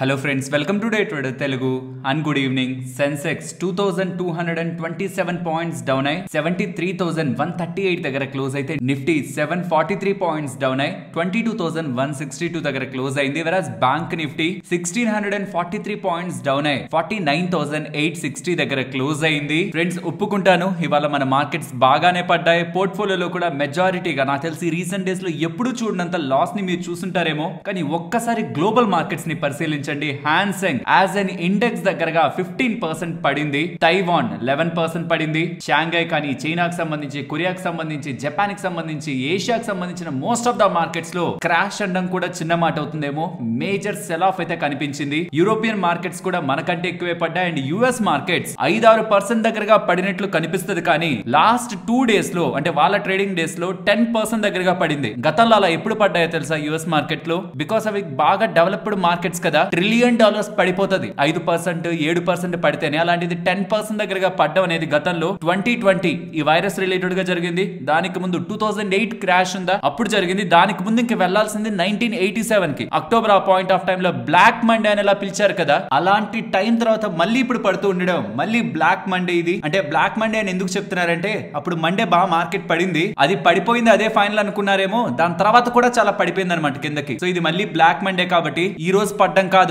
Hello friends, welcome to Day Trader Telugu and good evening. Sensex 2227 points down ay 73138 దగ్గర close అయితే Nifty 743 points down ay 22162 దగ్గర close అయింది. whereas Bank Nifty 1643 points down ay 49860 దగ్గర close అయింది. Friends ఒప్పుకుంటాను ఇవాళ మన markets బాగానే పడ్డాయి. పోర్ట్ఫోలియోలో కూడా మెజారిటీగా నాకు తెలిసి రీసెంట్ డేస్ లో ఎప్పుడు చూడనంత లాస్ ని మీరు చూసుంటారేమో, కానీ ఒక్కసారి గ్లోబల్ మార్కెట్స్ ని పరిశీలించండి. హ్యాన్సెంగ్ యాజ్ అన్ ఇండెక్స్ దగ్గరగా 15% పడింది. తైవాన్ 11% పడింది. షాంఘై కానీ చైనాకి సంబంధించి, కొరియాకి సంబంధించి, జపాన్ కి సంబంధించి, ఏషియాకి సంబంధించిన మోస్ట్ ఆఫ్ ద మార్కెట్స్ లో క్రాష్ అనడం కూడా చిన్న మాట అవుతుందేమో. మేజర్ సెల్ ఆఫ్ అయితే కనిపించింది. యూరోపియన్ మార్కెట్స్ కూడా మనకంటే ఎక్కువే పడ్డాయి. అండ్ యుఎస్ మార్కెట్స్ 5-6% దగ్గరగా పడినట్లు కనిపిస్తుంది. కానీ లాస్ట్ 2 డేస్ లో, అంటే వాళ్ళ ట్రేడింగ్ డేస్ లో 10% దగ్గరగా పడింది. గతంలో అలా ఎప్పుడు పడ్డాయో తెలుసా యుఎస్ మార్కెట్ లో? బికాస్ అవి బాగా డెవలప్డ్ మార్కెట్స్ కదా, $1 ట్రిలియన్ పడిపోతుంది 5%, 7% పడితేనే. అలాంటిది 10% దగ్గరగా పడ్డం అనేది గతంలో 2020 ఈ వైరస్ రిలేటెడ్ గా జరిగింది. దానికి ముందు 2008 క్రాష్ ఉందా అప్పుడు జరిగింది. దానికి ముందు ఇంక వెళ్లాల్సింది 1987 కి అక్టోబర్. ఆ పాయింట్ ఆఫ్ టైమ్ లో బ్లాక్ మండే అని ఎలా పిలిచారు కదా, అలాంటి టైం తర్వాత మళ్ళీ ఇప్పుడు పడుతూ ఉండడం, మళ్ళీ బ్లాక్ మండే ఇది. అంటే బ్లాక్ మండే అని ఎందుకు చెప్తున్నారంటే అప్పుడు మండే బాగా మార్కెట్ పడింది, అది పడిపోయింది, అదే ఫైనల్ అనుకున్నారేమో. దాని తర్వాత కూడా చాలా పడిపోయింది అనమాట కిందకి. సో ఇది మళ్ళీ బ్లాక్ మండే కాబట్టి ఈ రోజు పడ్డం కాదు,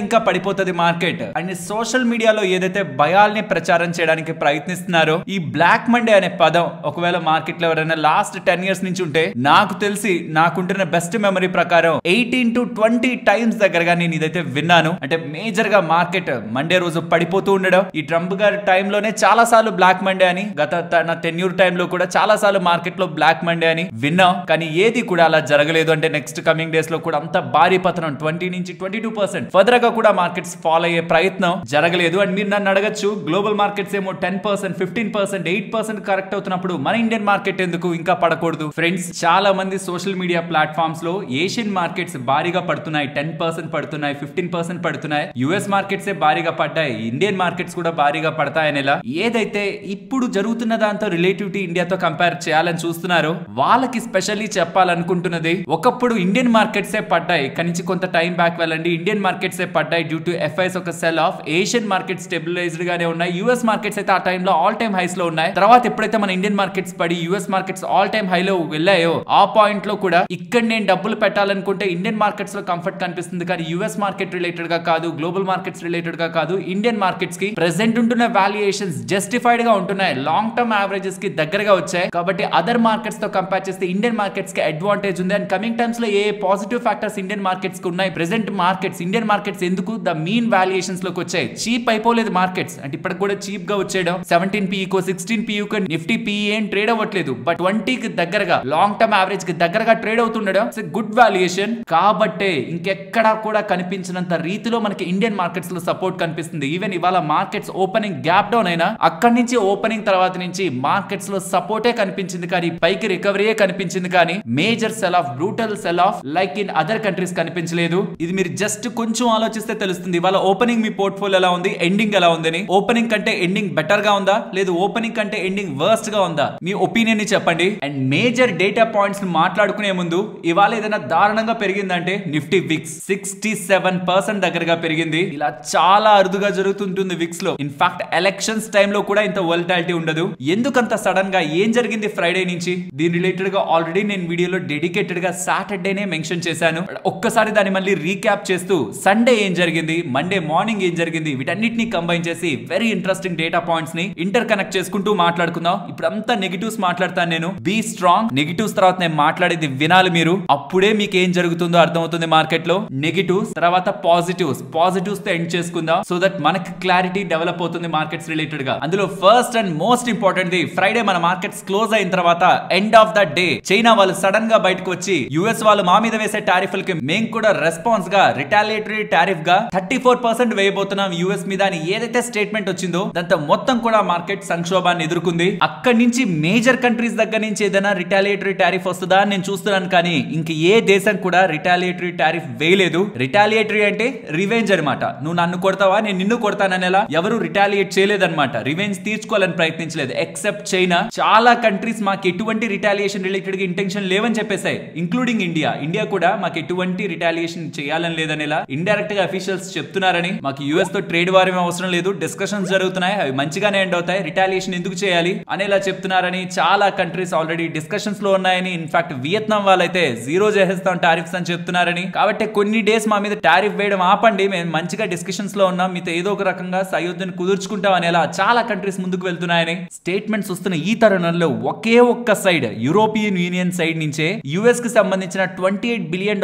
ఇంకా పడిపోతుంది మార్కెట్. అండ్ సోషల్ మీడియాలో ఏదైతే భయాల్ని ప్రచారం చేయడానికి ప్రయత్నిస్తున్నారో, ఈ బ్లాక్ మండే అనే పదం ఒకవేళ మార్కెట్ లో ఎవరైనా లాస్ట్ 10 years నుంచి ఉంటే, నాకు తెలిసి నాకుంటున్న బెస్ట్ మెమరీ ప్రకారం 18 to 20 టైమ్స్ దగ్గరగా నేను ఇదైతే విన్నాను. అంటే మేజర్ గా మార్కెట్ మండే రోజు పడిపోతూ ఉండడం. ఈ ట్రంప్ గారి టైంలోనే చాలా సార్లు బ్లాక్ మండే అని, గత తన టెన్యూర్ టైం లో కూడా చాలా సార్లు మార్కెట్ లో బ్లాక్ మండే అని విన్నాం. కానీ ఏది కూడా అలా జరగలేదు. అంటే నెక్స్ట్ కమింగ్ డేస్ లో కూడా అంత భారీ పతనం 20 నుంచి 22% ఫర్దర్ గా కూడా మార్కెట్స్ ఫాలో అయ్యే ప్రయత్నం జరగలేదు. అండ్ మీరు నన్ను అడగచ్చు, గ్లోబల్ మార్కెట్స్ ఏమో 10%, 15%, 8% కరెక్ట్ అవుతున్నప్పుడు మన ఇండియన్ మార్కెట్ ఎందుకు ఇంకా పడకూడదు? ఫ్రెండ్స్, చాలా మంది సోషల్ మీడియా ప్లాట్ఫామ్స్ లో ఏషియన్ మార్కెట్స్ భారీగా పడుతున్నాయి, 10% పడుతున్నాయి, 15% పడుతున్నాయి. యుఎస్ మార్కెట్స్ భారీగా పడ్డాయి, ఇండియన్ మార్కెట్స్ కూడా భారీగా పడతాయని ఎలా ఏదైతే ఇప్పుడు జరుగుతున్న దాంతో రిలేటివిటీ ఇండియాతో కంపేర్ చేయాలని చూస్తున్నారో వాళ్ళకి స్పెషల్లీ చెప్పాలనుకుంటున్నది, ఒకప్పుడు ఇండియన్ మార్కెట్స్ పడ్డాయి, కనించి కొంత టైం బ్యాక్ వెళ్ళండి, ఇండియన్ మార్కెట్స్ పడ్డాయి డ్యూ టు ఎఫ్ఐఎస్ ఒక cell of. Asian markets stabilised గానే ఉన్నాయి. యుఎస్ మార్కెట్స్ అయితే ఆ టైంలో ఆల్ టైమ్ హైస్ లో ఉన్నాయి. తర్వాత ఎప్పుడైతే మన ఇండియన్ మార్కెట్స్ పడి US markets all time high లో వెళ్ళాయో, ఆ పాయింట్ లో కూడా ఇక్కడ నేను డబ్బులు పెట్టాలనుకుంటే ఇండియన్ మార్కెట్స్ లో కంఫర్ట్ కనిపిస్తుంది, కానీ యుఎస్ మార్కెట్ రిలేటెడ్ గా కాదు, గ్లోబల్ మార్కెట్స్ రిలేటెడ్ గా కాదు. ఇండియన్ మార్కెట్స్ కి ప్రెసెంట్ ఉంటున్న వాల్యుయేషన్స్ జస్టిఫైడ్ గా ఉంటున్నాయి, లాంగ్ టర్మ్ యావరేజెస్ కి దగ్గరగా వచ్చాయి. కాబట్టి అదర్ మార్కెట్స్ తో కంపేర్ చేస్తే ఇండియన్ మార్కెట్స్ కి అడ్వాంటేజ్ ఉంది. అండ్ కమింగ్ టైమ్స్ లో ఏ పాజిటివ్ ఫ్యాక్టర్స్ ఇండియన్ మార్కెట్స్ కి ఉన్నాయి? ప్రెసెంట్ మార్కెట్స్, ఇండియన్ మార్కెట్స్ ఎందుకు ద మీన్ వాల్యుయేషన్స్ లోకి వచ్చాయి? చీప్ అయిపోలేదు మార్కెట్స్, అంటే ఇప్పటికి కూడా చీప్ గా వచ్చేయడం. 17 PE 16 PE నిఫ్టీ PE ఏం ట్రేడ్ అవ్వట్లేదు, బట్ 20 కి దగ్గరగా, లాంగ్ టర్మ్ యావరేజ్ కి దగ్గరగా ట్రేడ్ అవుతుండడం గుడ్ వాల్యుయేషన్. కాబట్టే ఇంకెక్కడా కూడా కనిపించినంత రీతిలో మనకి ఇండియన్ మార్కెట్స్ లో సపోర్ట్ కనిపిస్తుంది. ఈవెన్ ఇవాళ మార్కెట్స్ ఓపెనింగ్ గ్యాప్ డౌన్ అయినా అక్కడి నుంచి ఓపెనింగ్ తర్వాత నుంచి మార్కెట్స్ లో సపోర్టే కనిపించింది, కానీ పైకి రికవరీయే కనిపించింది. కానీ major cell of, brutal cell of like in other countries కనిపించలేదు. ఇది మీరు జస్ట్ కొంచెం ఆలోచిస్తే తెలుస్తుంది. ఇవాళ ఓపెనింగ్ మీ పోర్ట్ఫోలియో ఎలా ఉంది, ఎండింగ్ ఎలా ఉందని. ఓపెనింగ్ కంటే ఎండింగ్ బెటర్ గా ఉందా, లేదు ఓపెనింగ్ కంటే ఎండింగ్ వర్స్ట్ గా ఉందా? మీ ఒపీనియన్ ని చెప్పండి. అండ్ మేజర్ డేటా పాయింట్స్ మాట్లాడుకునే ముందు, ఇవాళ ఏదైనా దారుణంగా పెరిగిందంటే నిఫ్టీ విక్స్ 67% దగ్గరగా పెరిగింది. ఇలా చాలా అరుదుగా జరుగుతుంటుంది విక్స్ లో. ఇన్ఫాక్ట్ ఎలక్షన్స్ టైంలో కూడా ఇంత వోలటాలిటీ ఉండదు. ఎందుకంత సడన్ గా ఏం జరిగింది ఫ్రైడే నుంచి? దీని రిలేటెడ్ గా ఆల్రెడీ నేను వీడియోలో డెడికేటెడ్ గా సాటర్డేనే మెన్షన్ చేశాను. ఒక్కసారి దాన్ని మళ్ళీ రీక్యాప్ చేస్తూ సండే ఏం జరిగింది, మండే మార్నింగ్ ఏం జరిగింది, వీటన్నిటిని కంబైన్ చేసి వెరీ ఇంట్రెస్టింగ్ డేటా పాయింట్స్ ని ఇంటర్ కనెక్ట్ చేసుకుంటూ మాట్లాడుకుందాం. ఇప్పుడు అంతా నెగిటివ్స్ మాట్లాడతాను నేను. Be strong. నెగిటివ్స్ తర్వాత నేను మాట్లాడేది వినాలి మీరు, అప్పుడే మీకు ఏం జరుగుతుందో అర్థమవుతుంది మార్కెట్ లో. నెగిటివ్స్ తర్వాత పాజిటివ్స్ తో ఎండ్ చేసుకుందాం, సో దట్ మనకి క్లారిటీ డెవలప్ అవుతుంది మార్కెట్స్ రిలేటెడ్ గా. అందులో first and most important the, Friday మన మార్కెట్స్ క్లోజ్ అయిన తర్వాత end of the day China వాళ్ళు సడన్ గా బయటకు వచ్చి యుఎస్ వాళ్ళు మా మీద వేసే టారిఫ్లకి మేము కూడా రెస్పాన్స్ గా రిటాలియేటరీ టారిఫ్ గా 34% వేయబోతున్నాం యుఎస్ మీద అని ఏదైతే స్టేట్మెంట్ వచ్చిందో, దాంతో మొత్తం కూడా మార్కెట్ సంక్షోభాన్ని ఎదుర్కొంది. అక్కడి నుంచి మేజర్ కంట్రీస్ దగ్గర నుంచి ఏదైనా రిటాలియేటరీ టారిఫ్ వస్తుందా అని నేను చూస్తున్నాను, కానీ ఇంక ఏ దేశం కూడా రిటాలియేటరీ టారిఫ్ వేయలేదు. రిటాలియేటరీ అంటే రివెంజ్ అనమాట. నువ్వు నన్ను కొడతావా, నేను నిన్ను కొడతానని ఎలా ఎవరు రిటాలియేట్ చేయలేదన్నమాట. రివెంజ్ తీర్చుకోవాలని ప్రయత్నించలేదు ఎక్సెప్ట్ చైనా. చాలా కంట్రీస్ మాకు ఎటువంటి రిటాలియేషన్ రిలేటెడ్ గా ఇంటెన్షన్ లేవని చెప్పేసాయి, ఇంక్లూడింగ్ ఇండియా. ఇండియా కూడా మాకు ఎటువంటి రిటాలియేషన్ చేయాలని లేదని ఎలా ఇండైరెక్ట్ గా అఫీషియల్స్ చెప్తున్నారని మాకు యుఎస్ తో ట్రేడ్ వార్ అవసరం లేదు, డిస్కషన్స్ జరుగుతున్నాయి, అవి మంచిగానే ఎండ్ అవుతాయి, రిటాలియేషన్ ఎందుకు చేయాలి అనేలా చెప్తున్నారని చాలా కంట్రీస్ ఆల్రెడీ డిస్కషన్స్ లో ఉన్నాయని. ఇన్ఫాక్ట్ వియత్నాం వాళ్ళైతే జీరో చేసేస్తాం టారిఫ్స్ అని చెప్తున్నారని. కాబట్టి కొన్ని డేస్ మా మీద టారిఫ్ వేయడం ఆపండి, మేము మంచిగా డిస్కషన్స్ లో ఉన్నాం, మీతో ఏదో ఒక రకంగా సయోధ్యను కుదుర్చుకుంటాం అనేలా చాలా కంట్రీస్ ముందుకు వెళ్తున్నాయని స్టేట్మెంట్స్ వస్తున్న ఈ తరుణంలో ఒకే ఒక్క సైడ్ యూరోపియన్ యూనియన్ సైడ్ నుంచే యుఎస్ కి సంబంధించిన $28 బిలియన్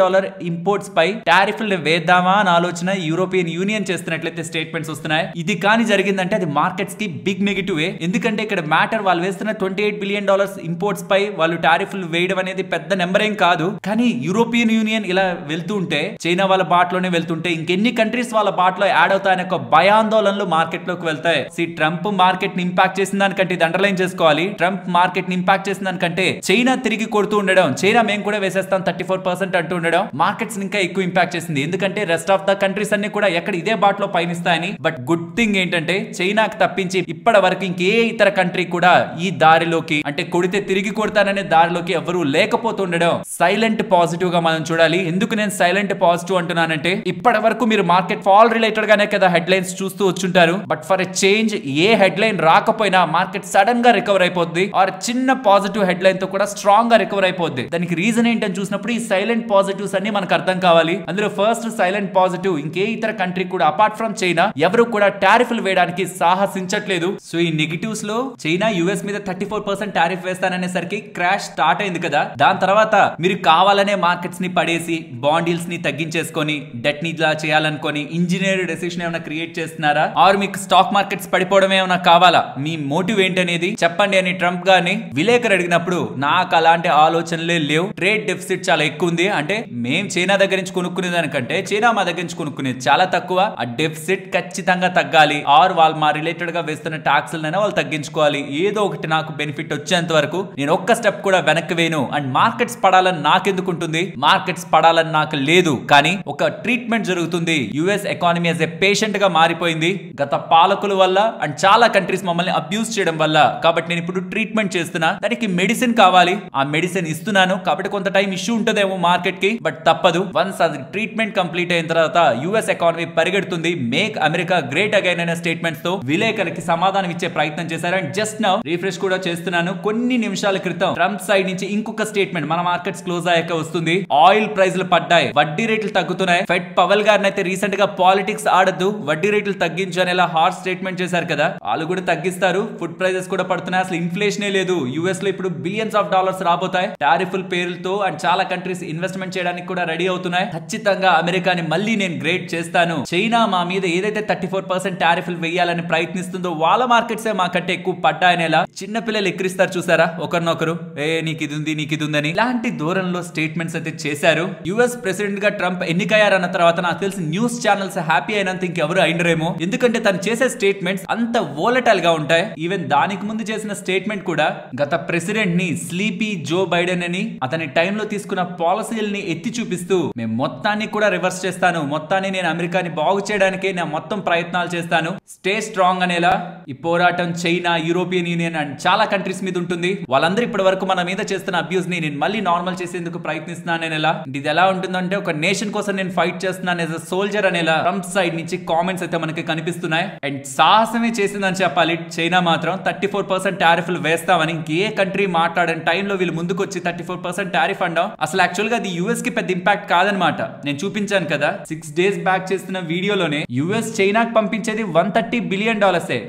ఇంపోర్ట్స్ పై టారిఫ్లు వేద్దామా అని ఆలోచన యూరోపియన్ యూనియన్ చేస్తున్నట్లయితే స్టేట్మెంట్స్ వస్తున్నాయి. ఇది కానీ జరిగిందంటే అది మార్కెట్స్ కి బిగ్ నెగటివ్. ఎందుకంటే ఇక్కడ మ్యాటర్ వాళ్ళు వేస్తున్న $28 బిలియన్ ఇంపోర్ట్స్ పై వాళ్ళు టారిఫ్లు వేయడం అనేది పెద్ద నెంబర్ ఏం కాదు. కానీ యూరోపియన్ యూనియన్ ఇలా వెళ్తుంటే, చైనా వాళ్ళ బాటలోనే వెళ్తుంటే ఇంకెన్ని కంట్రీస్ వాళ్ళ బాటలో యాడ్ అవుతాయనే ఒక భయాందోళనలు మార్కెట్ లోకి వెళ్తాయి. ట్రంప్ మార్కెట్ ని ఇంపాక్ట్ చేసిన దానికంటే ఇది అండర్లైన్ చేసుకోవాలి. ట్రంప్ మార్కెట్ ని ఇంపాక్ట్ చేసిన దానికంటే చైనా తిరిగి కొడుతూ ఉండడం, చైనా మేము కూడా వేసేస్తాం 34% అంటూ ఉండడం మార్కెట్స్ ఇంకా ఎక్కువ ఇంపాక్ట్ చేసింది. ఎందుకంటే రెస్ట్ ఆఫ్ ద కంట్రీస్ అన్ని కూడా ఎక్కడ ఇదే బాటలో పయనిస్తాయని. బట్ గుడ్ థింగ్ ఏంటంటే చైనాకి తప్పించి ఇప్పటి వరకు ఇంకే ఇతర కంట్రీ కూడా ఈ దారిలోకి, అంటే కొడితే తిరిగి కొడతాననే దారిలోకి ఎవరు లేకపోతుండడం సైలెంట్ పాజిటివ్ గా మనం చూడాలి. ఎందుకు నేను సైలెంట్ పాజిటివ్ అంటున్నానంటే ఇప్పటి వరకు మీరు మార్కెట్ ఫాల్ రిలేటెడ్ గానే కదా హెడ్లైన్స్ చూస్తూ వచ్చుంటారు. బట్ ఫర్ ఎ చేంజ్ ఏ హెడ్లైన్ రాకపోయినా మార్కెట్ సడన్ గా రికవర్ అయిపోద్ది, ఆర్ చిన్న పాజిటివ్ హెడ్లైన్ తో కూడా స్ట్రాంగ్ గా రికవర్ అయిపోద్ది. దానికి రీజన్ ఏంటని చూసినప్పుడు ఈ సైలెంట్ పాజిటివ్స్ అన్ని మనకు అర్థం కావాలి. అందులో ఫస్ట్ సైలెంట్ పాజిటివ్, ఇంకే ఇతర కంట్రీ కూడా అపార్ట్ ఫ్రమ్ చైనా ఎవరు కూడా టారిఫ్లు వేయడానికి సాహసించట్లేదు. సో ఈ నెగటివ్స్ లో చైనా యుఎస్ మీద 34% టారిఫ్ వేస్తాననేసరికి క్రాష్ స్టార్ట్ అయింది కదా. దాని తర్వాత మీరు కావాలనే మార్కెట్స్ ని పడేసి బాండిల్స్ ని తగ్గించేసుకొని డెట్ ని ఇలా చేయాలనుకొని ఇంజనీర్ డెసిషన్ ఏమైనా క్రియేట్ చేస్తున్నారా, ఆర్ మీకు స్టాక్ మార్కెట్స్ పడిపోవడం ఏమైనా కావాలా, మీ మోటివ్ ఏంటనేది చెప్పండి అని ట్రంప్ గారిని విలేకరు అడిగినప్పుడు నాకు అలాంటి ఆలోచనలే లేవు, ట్రేడ్ డెఫిసిట్ చాలా ఎక్కువ ఉంది, అంటే మేము చైనా దగ్గర నుంచి కొనుక్కునే దానికంటే చైనా మా దగ్గర నుంచి కొనుక్కునేది చాలా తక్కువ, ఆ డెఫిసిట్ ఖచ్చితంగా తగ్గాలి, ఆర్ వాళ్ళు మా రిలేటెడ్ గా వేస్తున్న ట్యాక్స్లనైనా వాళ్ళు తగ్గించుకోవాలి, ఏదో ఒకటి నాకు బెనిఫిట్ వచ్చేంత వరకు నేను ఒక్క స్టెప్ కూడా వెనక్కి వేయను. అండ్ మార్కెట్స్ పడాలని నాకెందుకు ఉంటుంది, మార్కెట్స్ పడాలని నాకు లేదు, కానీ ఒక ట్రీట్మెంట్ జరుగుతుంది. US economy as a patient గా మారిపోయింది గత పాలకుల వల్ల అండ్ చాలా కంట్రీస్ మమ్మల్ని అబ్యూస్ చేయడం వల్ల. కాబట్టి నేను ఇప్పుడు ట్రీట్మెంట్ చేస్తున్నా, దానికి మెడిసిన్ కావాలి, ఆ మెడిసిన్ ఇస్తున్నాను. కాబట్టి కొంత టైం ఇష్యూ ఉంటుందేమో మార్కెట్ కి, బట్ తప్పదు. వన్స్ అది ట్రీట్మెంట్ కంప్లీట్ అయిన తర్వాత యుఎస్ ఎకానమీ పరిగెడుతుంది. మేక్ అమెరికా గ్రేట్ అగైన్ అనే స్టేట్మెంట్స్ తో విలేకరులకి సమాధానం ఇచ్చే ప్రయత్నం చేశారు. అండ్ జస్ట్ నౌ రిఫ్రెష్ కూడా చేస్తున్నాను, కొన్ని నిమిషాల క్రితం ట్రంప్ సైడ్ నుంచి ఇంకొక స్టేట్మెంట్ మన మార్కెట్స్ క్లోజ్ అయ్యాక వస్తుంది. ఆయిల్ ప్రైస్లు పడ్డాయి, వడ్డీ రేట్లు తగ్గుతున్నాయి. ఫెడ్ పవల్ గారిని అయితే రీసెంట్ గా పాలిటిక్స్ ఆడద్దు, వడ్డీ రేట్లు తగ్గించనేలా హార్డ్ స్టేట్మెంట్ చేశారు కదా, వాళ్ళు కూడా తగ్గిస్తారు. ఫుడ్ ప్రైజెస్ కూడా పడుతున్నాయి, అసలు ఇన్ఫ్లేషనే లేదు. యుఎస్ లో ఇప్పుడు బిలియన్స్ ఆఫ్ డాలర్స్ రాబోతాయి టారిఫ్ల పేరుతో. అండ్ చాలా కంట్రీస్ ఇన్వెస్ట్మెంట్ చేయడానికి కూడా రెడీ అవుతున్నాయి. ఖచ్చితంగా అమెరికాని మళ్ళీ నేను గ్రేట్ చేస్తాను. చైనా మా మీద ఏదైతే 34% టారిఫ్లు వేయాలని ప్రయత్నిస్తుందో వాళ్ళ మార్కెట్స్ మాకంటే ఎక్కువ పడ్డాయనేలా చిన్న పిల్లలు ఎక్కిరిస్తారు చూసారా ఒకరినొకరు, నీకు ఇది ఉంది నీకు ఇది ఉందని. ఇలాంటి దూరంలో స్టేట్మెంట్స్ అయితే చేశారు. యుఎస్ ప్రెసిడెంట్ గా ట్రంప్ ఎన్నికయ్యారన్న తర్వాత నాకు తెలిసి న్యూస్ ఛానల్స్ హ్యాపీ అయినంత ఇంకెవరు అయినరేమో, ఎందుకంటే తను చేసే స్టేట్మెంట్స్ అంత వోలటైల్ గా ఉంటాయి. ఈవెన్ దానికి ముందు చేసిన స్టేట్మెంట్ కూడా గత ప్రెసిడెంట్ ని స్లీపీ జో బైడెన్ అని అతని టైంలో తీసుకున్న పాలసీలని ఎత్తి చూపిస్తూ మేము మొత్తాన్ని కూడా రివర్స్ చేస్తాను, మొత్తాన్ని నేను అమెరికాని బాగు చేయడానికే నా మొత్తం ప్రయత్నాలు చేస్తాను, స్టే స్ట్రాంగ్ అనేలా ఈ పోరాటం చైనా, యూరోపియన్ యూనియన్ అండ్ చాలా కంట్రీస్ మీద ఉంటుంది. వాళ్ళందరూ ఇప్పటి వరకు మన మీద చేస్తున్న అబ్యూస్ ని నేను మళ్ళీ నార్మల్ చేసేందుకు ప్రయత్నిస్తున్నాను అనేలా. ఇది ఎలా ఉంటుందంటే ఒక నేషన్ కోసం నేను ఫైట్ చేస్తున్నాను యాజ్ అ సోల్జర్ అనేలా ట్రంప్ సైడ్ నుంచి కామెంట్స్ అయితే మనకి కనిపిస్తున్నాయి. అండ్ సాహసమే చేసిందని చెప్పాలి చైనా మాత్రం. 34% టారిఫ్లు వేస్తామని ఇంకే కంట్రీ మాట్లాడని టైంలో వీళ్ళు ముందుకు వచ్చి 34% టారిఫ్ అండం అసలు యాక్చువల్ గా అది యుఎస్ కి పెద్ద ఇంపాక్ట్ కాదనమాట. నేను చూపించాను కదా 6 days బ్యాక్ చేస్తున్న వీడియోలోనే, యుఎస్ చైనాకి పంపించేది $130 బిలియన్,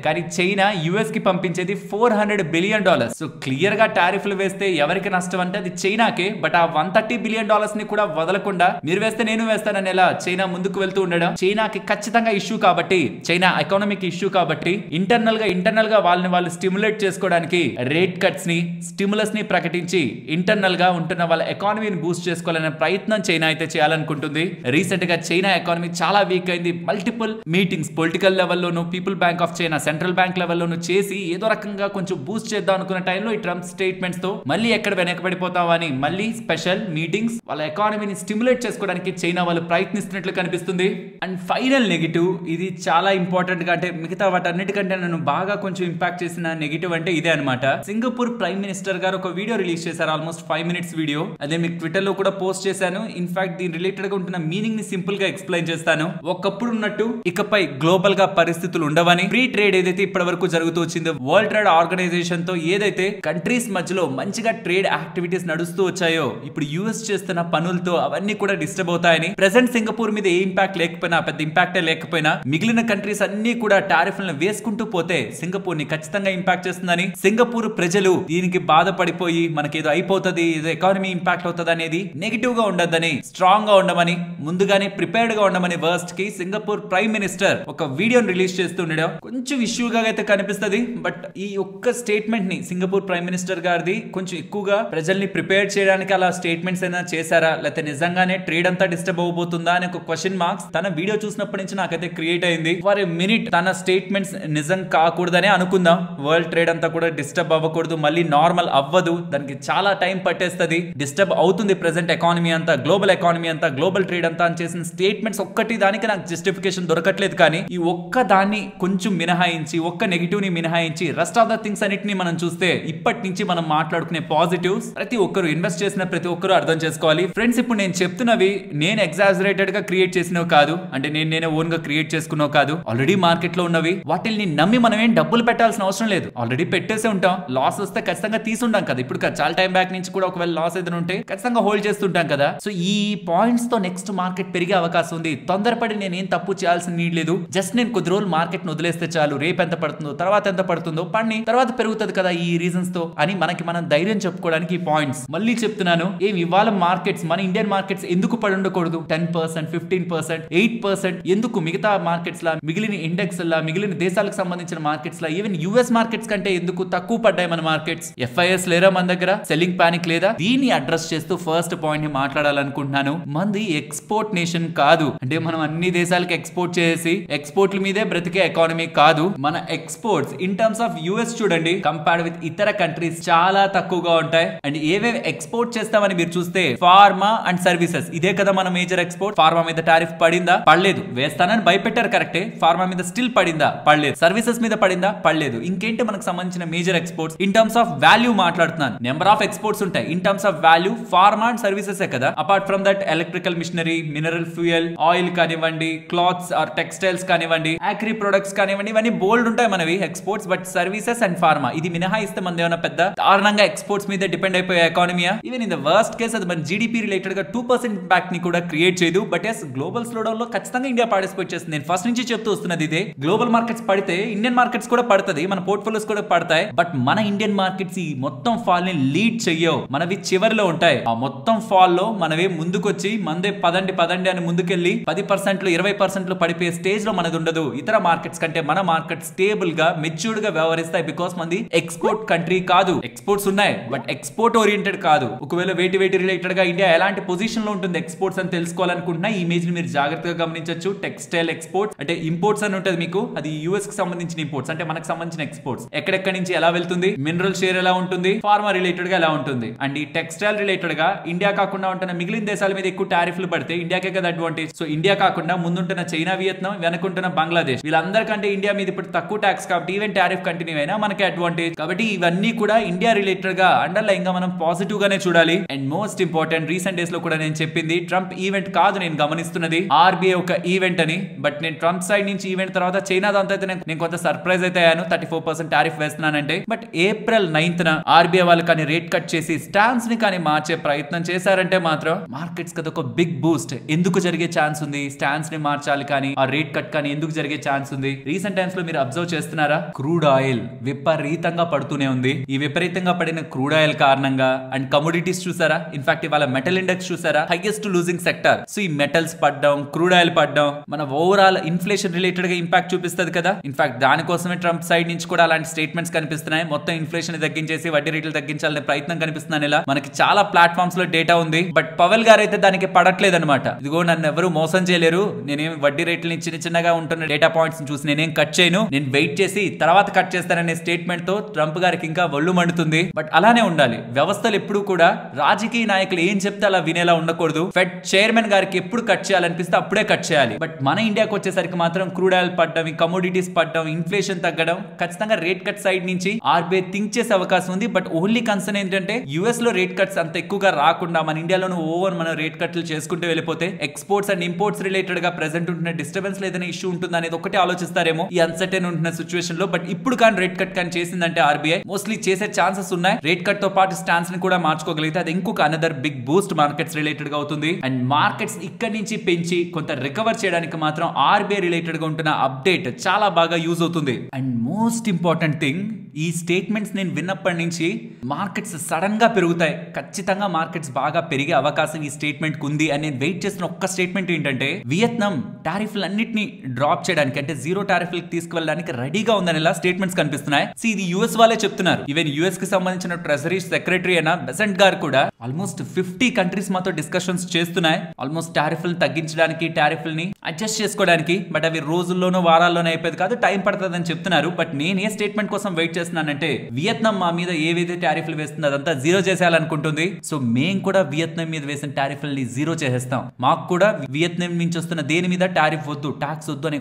కానీ చైనా యుఎస్ కి పంపించేది $400 బిలియన్. సో క్లియర్ గా టారిఫ్లు వేస్తే ఎవరికి నష్టం అంటే అది చైనాకే. బట్ ఆ $130 బిలియన్ ని కూడా వదలకుండా మీరు వేస్తే నేను వేస్తాననేలా చైనా ముందుకు వెళ్తూ ఉండడం చైనాకి ఖచ్చితంగా ఇష్యూ కాబట్టి, చైనా ఎకానమిక్ ఇష్యూ కాబట్టి ఇంటర్నల్ గా వాళ్ళని వాళ్ళు స్టిమ్యులేట్ చేసుకోవడానికి రేట్ కట్స్ ని, స్టిమ్యులస్ ని ప్రకటించి ఇంటర్నల్ గా ఉంటున్న వాళ్ళ ఎకానమీని బూస్ట్ చేసుకోవాలనే ప్రయత్నం చైనా అయితే చేయాలనుకుంటుంది. రీసెంట్ గా చైనా ఎకానమీ చాలా వీక్ అయింది. మల్టిపుల్ మీటింగ్స్ పొలిటికల్ లెవెల్లోను, people bank of China, central bank లెవెల్లోను చేసి ఏదో రకంగా కొంచెం బూస్ట్ చేద్దాం అనుకున్న టైంలో ఈ ట్రంప్ స్టేట్మెంట్స్ తో మళ్ళీ ఎక్కడ వెనకబడిపోతావా అని మళ్ళీ స్పెషల్ మీటింగ్స్ వాళ్ళ ఎకానమీని స్టిమ్యులేట్ చేసుకోవడానికి చైనా వాళ్ళు ప్రయత్నిస్తున్నట్లు కనిపిస్తుంది. అండ్ ఫైనల్ నెగిటివ్, ఇది చాలా ఇంపార్టెంట్ గా, అంటే మిగతా వాటన్నిటికంటే నన్ను బాగా కొంచెం ఇంపాక్ట్ చేసిన నెగిటివ్ అంటే ఇదే అనమాట. సింగపూర్ ప్రైమ్ మినిస్టర్ గారు ఒక వీడియో రిలీజ్ చేశారు, ఆల్మోస్ట్ 5 minutes వీడియో. అదే మీకు ట్విట్టర్ లో కూడా పోస్ట్ చేశాను. ఇన్ఫాక్ట్ దీని రిలేటెడ్ గా ఉంటున్న మీనింగ్ ని సింపుల్ గా ఎక్స్ప్లెయిన్ చేస్తాను. ఒకప్పుడు ఉన్నట్టు ఇకపై గ్లోబల్ గా పరిస్థితులు ఉండవని, ఫ్రీ ట్రేడ్ ఏదైతే ఇప్పటి వరకు జరుగుతూ వచ్చిందో వరల్డ్ ట్రేడ్ ఆర్గనైజేషన్ తో ఏదైతే కంట్రీస్ మధ్యలో మంచిగా ట్రేడ్ యాక్టివిటీస్ నడుస్తూ వచ్చాయో ఇప్పుడు యుఎస్ చేస్తున్న పనులతో అవన్నీ కూడా డిస్టర్బ్ అవుతాయని, ప్రెసెంట్ సింగపూర్ మీద ఏ ఇంపాక్ట్ లేకపోయినా, పెద్ద ఇంపాక్టే లేకపోయినా మిగిలిన కంట్రీస్ అన్ని కూడా టారిఫ్లను వేసుకుంటూ పోతే సింగపూర్ ని ఖచ్చితంగా ఇంపాక్ట్ చేస్తుందని, సింగపూర్ ప్రజలు దీనికి బాధపడిపోయి మనకేదో అయిపోతుంది, ఏదో ఎకానమీ ఇంపాక్ట్ అవుతుంది అనేది నెగిటివ్ గా ఉండదని, స్ట్రాంగ్ గా ఉండమని, ముందుగానే ప్రిపేర్డ్ గా ఉండమని వర్స్ట్ కి సింగపూర్ ప్రైమ్ మినిస్టర్ ఒక వీడియోని రిలీజ్ చేస్తుండడం కొంచెం ఇష్యూగా అయితే కనిపిస్తుంది. బట్ ఈ ఒక్క స్టేట్మెంట్ ని సింగపూర్ ప్రైమ్ మినిస్టర్ గారిది కొంచెం ఎక్కువగా ప్రజల్ని ప్రిపేర్ చేయడానికి అలా స్టేట్మెంట్స్ అయినా చేశారా, లేకపోతే నిజంగానే ట్రేడ్ అంతా డిస్టర్బ్ అవబోతుందా అని ఒక క్వశ్చన్ మార్క్స్ తన వీడియో చూసినప్పటి నుంచి నాకైతే క్రియేట్ అయింది. ఫర్ ఎ మినిట్ తన స్టేట్మెంట్స్ నిజం కాకూడదనే అనుకుందాం. వరల్డ్ ట్రేడ్ అంతా కూడా డిస్టర్బ్ అవ్వకూడదు, మళ్ళీ నార్మల్ అవ్వదు, దానికి చాలా టైం పట్టేస్తుంది, డిస్టర్బ్ అవుతుంది ప్రెసెంట్ ఎకానమీ అంతా, గ్లోబల్ ఎకానమీ అంతా, గ్లోబల్ ట్రేడ్ అంతా అని చేసిన స్టేట్మెంట్స్ ఒక్కటి దానికి నాకు జస్టిఫికేషన్ దొరకట్లేదు. కానీ ఈ ఒక్క దాన్ని కొంచెం మినహాయించి, ఒక్క నెగిటివ్ ని మినహాయించి రెస్ట్ ఆఫ్ ద థింగ్స్ అన్నిటిని మనం చూస్తే ఇప్పటి నుంచి మనం మాట్లాడుకునే పాజిటివ్స్ ప్రతి ఒక్కరు, ఇన్వెస్ట్ చేసిన ప్రతి ఒక్కరు అర్థం చేసుకోవాలి. ఫ్రెండ్స్, ఇప్పుడు నేను చెప్తున్నవి నేను ఎగ్జాజరేటెడ్ గా క్రియేట్ చేసినవి కాదు, అంటే నేనే ఓన్ గా క్రియేట్ చేసుకున్నావు కాదు, ఆల్రెడీ మార్కెట్ లో ఉన్నవి. వాటిని నమ్మి మనం ఏం డబ్బులు పెట్టాల్సిన అవసరం లేదు, ఆల్రెడీ పెట్టేసే ఉంటాం. లాస్ వస్తే ఖచ్చితంగా తీసుంటాం కదా, ఇప్పుడు చాలా టైం బ్యాక్ నుంచి కూడా ఒకవేళ లాస్ ఏదైనా ఉంటే ఖచ్చితంగా హోల్డ్ చేస్తుంటాం కదా. సో ఈ పాయింట్స్ తో నెక్స్ట్ మార్కెట్ పెరిగే అవకాశం ఉంది. తొందరపడి నేను ఏం తప్పు చేయాల్సిన నీడ్ లేదు. జస్ట్ నేను కొద్ది రోజులు మార్కెట్ ను వదిలేస్తే చాలు, రేపు ఎంత పడుతుందో, తర్వాత ఎంత పడుతుందో, పని తర్వాత పెరుగుతుంది కదా ఈ రీజన్స్ తో అని మనకి మనం ధైర్యం చెప్పుకోవడానికి ఈ పాయింట్స్. మళ్ళీ చెప్తున్నాను, ఏం ఇవాళ మార్కెట్స్, మన ఇండియన్ మార్కెట్స్ ఎందుకు పడి ఉండకూడదు? 10%, 15%, 8% ఎందుకు? మిగతా మార్కెట్స్ లా, మిగిలిన ఇండెక్స్ లా, మిగిలిన దేశాలకు సంబంధించిన మార్కెట్స్ లా, ఈవెన్ యుఎస్ మార్కెట్స్ కంటే ఎందుకు తక్కువ పడ్డాయి మన మార్కెట్స్? ఎఫ్ఐఎస్ లేరా మన దగ్గర? సెల్లింగ్ పానిక్ లేదా? దీన్ని అడ్రస్ చేస్తూ ఫస్ట్ పాయింట్ ని మాట్లాడాలనుకుంటున్నాను. మంది ఎక్స్పోర్ట్ నేషన్ కాదు, అంటే మనం అన్ని దేశాలకు ఎక్స్పోర్ట్ చేసి ఎక్స్పోర్ట్ల మీదే బ్రతికే ఎకానమీ కాదు. మన exports in terms of US చూడండి, కంపేర్డ్ విత్ ఇతర కంట్రీస్ చాలా తక్కువగా ఉంటాయి. అండ్ ఏవేవి ఎక్స్పోర్ట్ చేస్తామని మీరు చూస్తే ఫార్మా అండ్ సర్వీసెస్, ఇదే కదా మన మేజర్ ఎక్స్పోర్ట్. ఫార్మా మీద టారిఫ్ పడిందా? పడలేదు. వేస్తానని భయపెట్టారు కరెక్టే. ఫార్మా మీద స్టిల్ పడిందా? పడలేదు. సర్వీసెస్ మీద పడిందా? పడలేదు. ఇంకేంటి మనకు సంబంధించిన major exports? In terms of value మాట్లాడుతున్నాను. నెంబర్ ఆఫ్ ఎక్స్పోర్ట్స్ ఉంటాయి, in terms of value pharma and services కదా. Apart from that electrical machinery, mineral fuel, oil కానివ్వండి, క్లాత్స్ ఆర్ టెక్స్టైల్స్ కానివ్వండి, అగ్రి ప్రొడక్ట్స్ కానివ్వండి, ఇవన్నీ బోల్డ్ ఉంటాయి మనవి exports. But services and pharma ఇది మినహాయిస్తే మనది ఏమైనా పెద్ద దారుణంగా ఎక్స్పోర్ట్స్ మీద డిపెండ్ అయిపోయే ఎకానమీయా? Even in the worst case అది మన జీడీపీ రిలేటెడ్ గా 2% ఇంపాక్ట్ ని కూడా క్రియేట్ చేయదు. But yes, global slow down లో ఖచ్చితంగా ఇండియా పార్టిసిపేట్ చేస్తుంది. నేను ఫస్ట్ నుంచి చెప్తూ వస్తున్నది ఇదే. గ్లోబల్ మార్కెట్స్ పడితే ఇండియన్ మార్కెట్స్ కూడా పడుతుంది, మన పోర్ట్ఫోలియోస్ కూడా పడతాయి. బట్ మన ఇండియన్ మార్కెట్స్ ఈ మొత్తం ఫాల్ ని లీడ్ చెయ్యవు, మనవి చివరిలో ఉంటాయి. ఆ మొత్తం ఫాల్ లో మనవే ముందుకొచ్చి మందే పదండి పదండి అని ముందుకెళ్లి 10%, 20% పడిపోయే స్టేజ్ లో మనది ఉండదు. ఇతర మార్కెట్స్ కంటే మన మార్కెట్ స్టేబుల్ గా, మెచ్యూర్డ్ గా వ్యవహరిస్తాయి. బికాస్ మంది ఎక్స్పోర్ట్ కంట్రీ కాదు. ఎక్స్పోర్ట్స్ ఉన్నాయి బట్ ఎక్స్పోర్ట్ ఓరియంటెడ్ కాదు. ఒకవేళ వేటి రిలేటెడ్ గా ఇండియా ఎలాంటి పొజిషన్ లో ఉంటుంది ఎక్స్పోర్ట్స్ అని తెలుసుకోవాలనుకుంటున్నా ఈ ఇమేజ్ ని మీరు జాగ్రత్తగా గమనించవచ్చు. టెక్స్టైల్ ఎక్స్పోర్ట్స్ అంటే ఇంపోర్ట్స్ అని ఉంటుంది మీకు, అది యుఎస్ కి సంబంధించిన ఇంపోర్ట్స్, అంటే మనకు సంబంధించిన ఎక్స్పోర్ట్స్. ఎక్కడెక్కడి నుంచి ఎలా వెళ్తుంది, మినరల్ షేర్ ఎలా ఉంటుంది, ఫార్మా రిలేటెడ్ గా ఎలా ఉంటుంది. అండ్ ఈ టెక్స్టైల్ రిలేటెడ్ గా ఇండియా కాకుండా ఉంటున్న మిగిలిన దేశాల మీద ఎక్కువ టారిఫ్లు పడితే ఇండియాకే కదా అడ్వాంటేజ్. సో ఇండియా కాకుండా ముందుంటున్న చైనా, వియత్నాం, వెనుకుంటున్న బంగ్లాదేశ్, వీళ్ళందరికంటే ఇండియా మీద ఇప్పుడు తక్కువ ట్యాక్స్ కాబట్టి ఈవెన్ టారిఫ్ కంటిన్యూ అయినా మనకి అడ్వాంటేజ్. కాబట్టి ఇవన్నీ కూడా ఇండియా రిలేటెడ్ గా అండర్లైన్ గా మనం పాజిటివ్ గానే చూడాలి. And most important, recent days లో కూడా నేను చెప్పింది ట్రంప్ ఈవెంట్ కాదు నేను గమనిస్తున్నది, ఆర్బీఐ ఒక ఈవెంట్ అని. బట్ నేను ట్రంప్ సైడ్ నుంచి ఈవెంట్ తర్వాత చైనా దాంతో అయితే నేను కొంత సర్ప్రైజ్ అయితే అయ్యాను, 34% టారిఫ్ వేస్తున్నానంటే. బట్ April 9th ఆర్బీఐ వాళ్ళు కానీ రేట్ కట్ చేసి స్టాన్స్ ని కానీ మార్చే ప్రయత్నం చేశారంటే మాత్రం మార్కెట్స్ కదా ఒక బిగ్ బూస్ట్. ఎందుకు జరిగే ఛాన్స్ ఉంది? స్టాన్స్ ని మార్చాలి కానీ ఆ రేట్ కట్ కానీ ఎందుకు జరిగే ఛాన్స్ ఉంది? రీసెంట్ టైమ్స్ లో మీరు అబ్జర్వ్ చేస్తున్నారా, క్రూడ్ ఆయిల్ విపరీతంగా పడుతూనే ఉంది. ఈ విపరీతంగా పడిన క్రూడ్ ఆయిల్ కారణంగా అండ్ కమోడిటీస్ చూసారా, ఇన్ఫాక్ట్ ఇవాళ మెటల్ ఇండెక్స్ చూసారా, హైయెస్ట్ లూజింగ్ సెక్టర్. సో ఈ మెటల్స్ పడ్డం, క్రూడ్ ఆయిల్ పడ్డం మన ఓవరాల్ ఇన్ఫ్లేషన్ రిలేటెడ్ గా ఇంపాక్ట్ చూపిస్తుంది కదా. ఇన్ఫాక్ట్ దానికోసమే ట్రంప్ సైడ్ నుంచి కూడా అలాంటి స్టేట్మెంట్స్ కనిపిస్తున్నాయి. మొత్తం ఇన్ఫ్లేషన్ తగ్గించేసి వడ్డీ రేట్లు తగ్గించాలనే ప్రయత్నం కనిపిస్తున్నాను. ఇలా మనకి చాలా ప్లాట్ఫామ్స్ లో డేటా ఉంది. బట్ పవెల్ గారు అయితే దానికి పడట్లేదు అనమాట. ఇదిగో నన్ను ఎవరు మోసం చేయలేరు, నేనేం వడ్డీ రేట్లని చిన్నగా ఉంటున్న డేటా పాయింట్స్ చూసి నేనేం కట్ చేయను, నేను వెయిట్ చేసి తర్వాత కట్ చేస్తాననే స్టేట్మెంట్ తో ట్రంప్ గారికి ఇంకా ఒళ్ళు మండుతుంది. బట్ అలానే ఉండాలి వ్యవస్థలు ఎప్పుడు కూడా. రాజకీయ నాయకులు ఏం చెప్తే అలా వినేలా ఉండకూడదు. ఫెడ్ చైర్మన్ గారికి ఎప్పుడు కట్ చేయాలనిపిస్తే అప్పుడే కట్ చేయాలి. బట్ మన ఇండియాకి వచ్చేసరికి మాత్రం క్రూడ్ ఆయిల్ పడ్డం, కమోడిటీస్ పడ్డం, ఇన్ఫ్లేషన్ తగ్గడం, ఖచ్చితంగా రేట్ కట్ సైడ్ నుంచి ఆర్బీఐ థింక్ చేసే అవకాశం ఉంది. బట్ ఓన్లీ కన్సర్న్ ఏంటంటే యుఎస్ లో రేట్ కట్స్ అంత ఎక్కువగా రాకుండా మన ఇండియాలోనూ ఓవర్ మనం రేట్ కట్లు చేసుకుంటూ వెళ్ళిపోతే ఎక్స్పోర్ట్స్ అండ్ ఇంపోర్ట్స్ రిలేటెడ్ గా ప్రెసెంట్ ఉంటున్న డిస్టర్బెన్స్ లేదని ఇష్యూ ఉంటుంది అనేది ఒకటి ఆలోచిస్తారేమో ఈ అన్సర్టైన్ ఉంటున్న సిచువేషన్ లో. బట్ ఇప్పుడు కానీ రేట్ కట్ కానీ చేసిందంటే ఆర్బీఐ మోస్ట్లీ చేసే ఛాన్సెస్ ఉన్నాయి. రేట్ కట్ తో పాటు స్టాన్స్ ని కూడా మార్చుకోగలిగితే అది ఇంకొక another big boost markets related గా అవుతుంది. అండ్ మార్కెట్స్ ఇక్కడ నుంచి పెంచి కొంత రికవర్ చేయడానికి మాత్రం ఆర్బీఐ రిలేటెడ్ గా ఉంటున్న అప్డేట్ చాలా బాగా యూజ్ అవుతుంది. అండ్ మోస్ట్ ఇంపార్టెంట్ థింగ్, ఈ స్టేట్మెంట్స్ నేను విన్నప్పటి నుంచి మార్కెట్స్ సడన్ గా పెరుగుతాయి, ఖచ్చితంగా మార్కెట్స్ బాగా పెరిగే అవకాశం ఈ స్టేట్మెంట్ ఉంది అని నేను వెయిట్ చేసిన ఒక్క స్టేట్మెంట్ ఏంటంటే వియత్నాం టారిఫ్లు అన్నిటిని డ్రాప్ చేయడానికి అంటే జీరో టారిఫ్లకు తీసుకువెళ్ళడానికి రెడీగా ఉందని ఇలా స్టేట్మెంట్స్ కనిపిస్తున్నాయి. ఇది యుఎస్ వాళ్ళే చెప్తున్నారు. ఈవెన్ యుఎస్ కి సంబంధించిన ట్రెజరీ సెక్రటరీ అయిన బెసెంట్ గారు కూడా ఆల్మోస్ట్ 50 కంట్రీస్ మాతో డిస్కషన్స్ చేస్తున్నాయి ఆల్మోస్ట్ టారిఫ్లు తగ్గించడానికి, టారిఫ్లని అడ్జస్ట్ చేసుకోవడానికి. బట్ అవి రోజుల్లోనో వారాల్లోనే అయిపోయింది కాదు, టైం పడుతుంది అని చెప్తున్నారు. బట్ నేను ఏ స్టేట్మెంట్ కోసం వెయిట్ చేస్తున్నానంటే వియత్నాం మా మీద ఏవైతే టారిఫ్లు వేస్తుందో అదంతా జీరో చేసేయాలనుకుంటుంది. సో మేము కూడా వియత్నాం మీద వేసిన టారిఫ్లని జీరో చేసేస్తాం. మాకు కూడా వియత్నాం నుంచి వస్తున్న దేని మీద టారిఫ్ వద్దు, టాక్స్ వద్దు అనే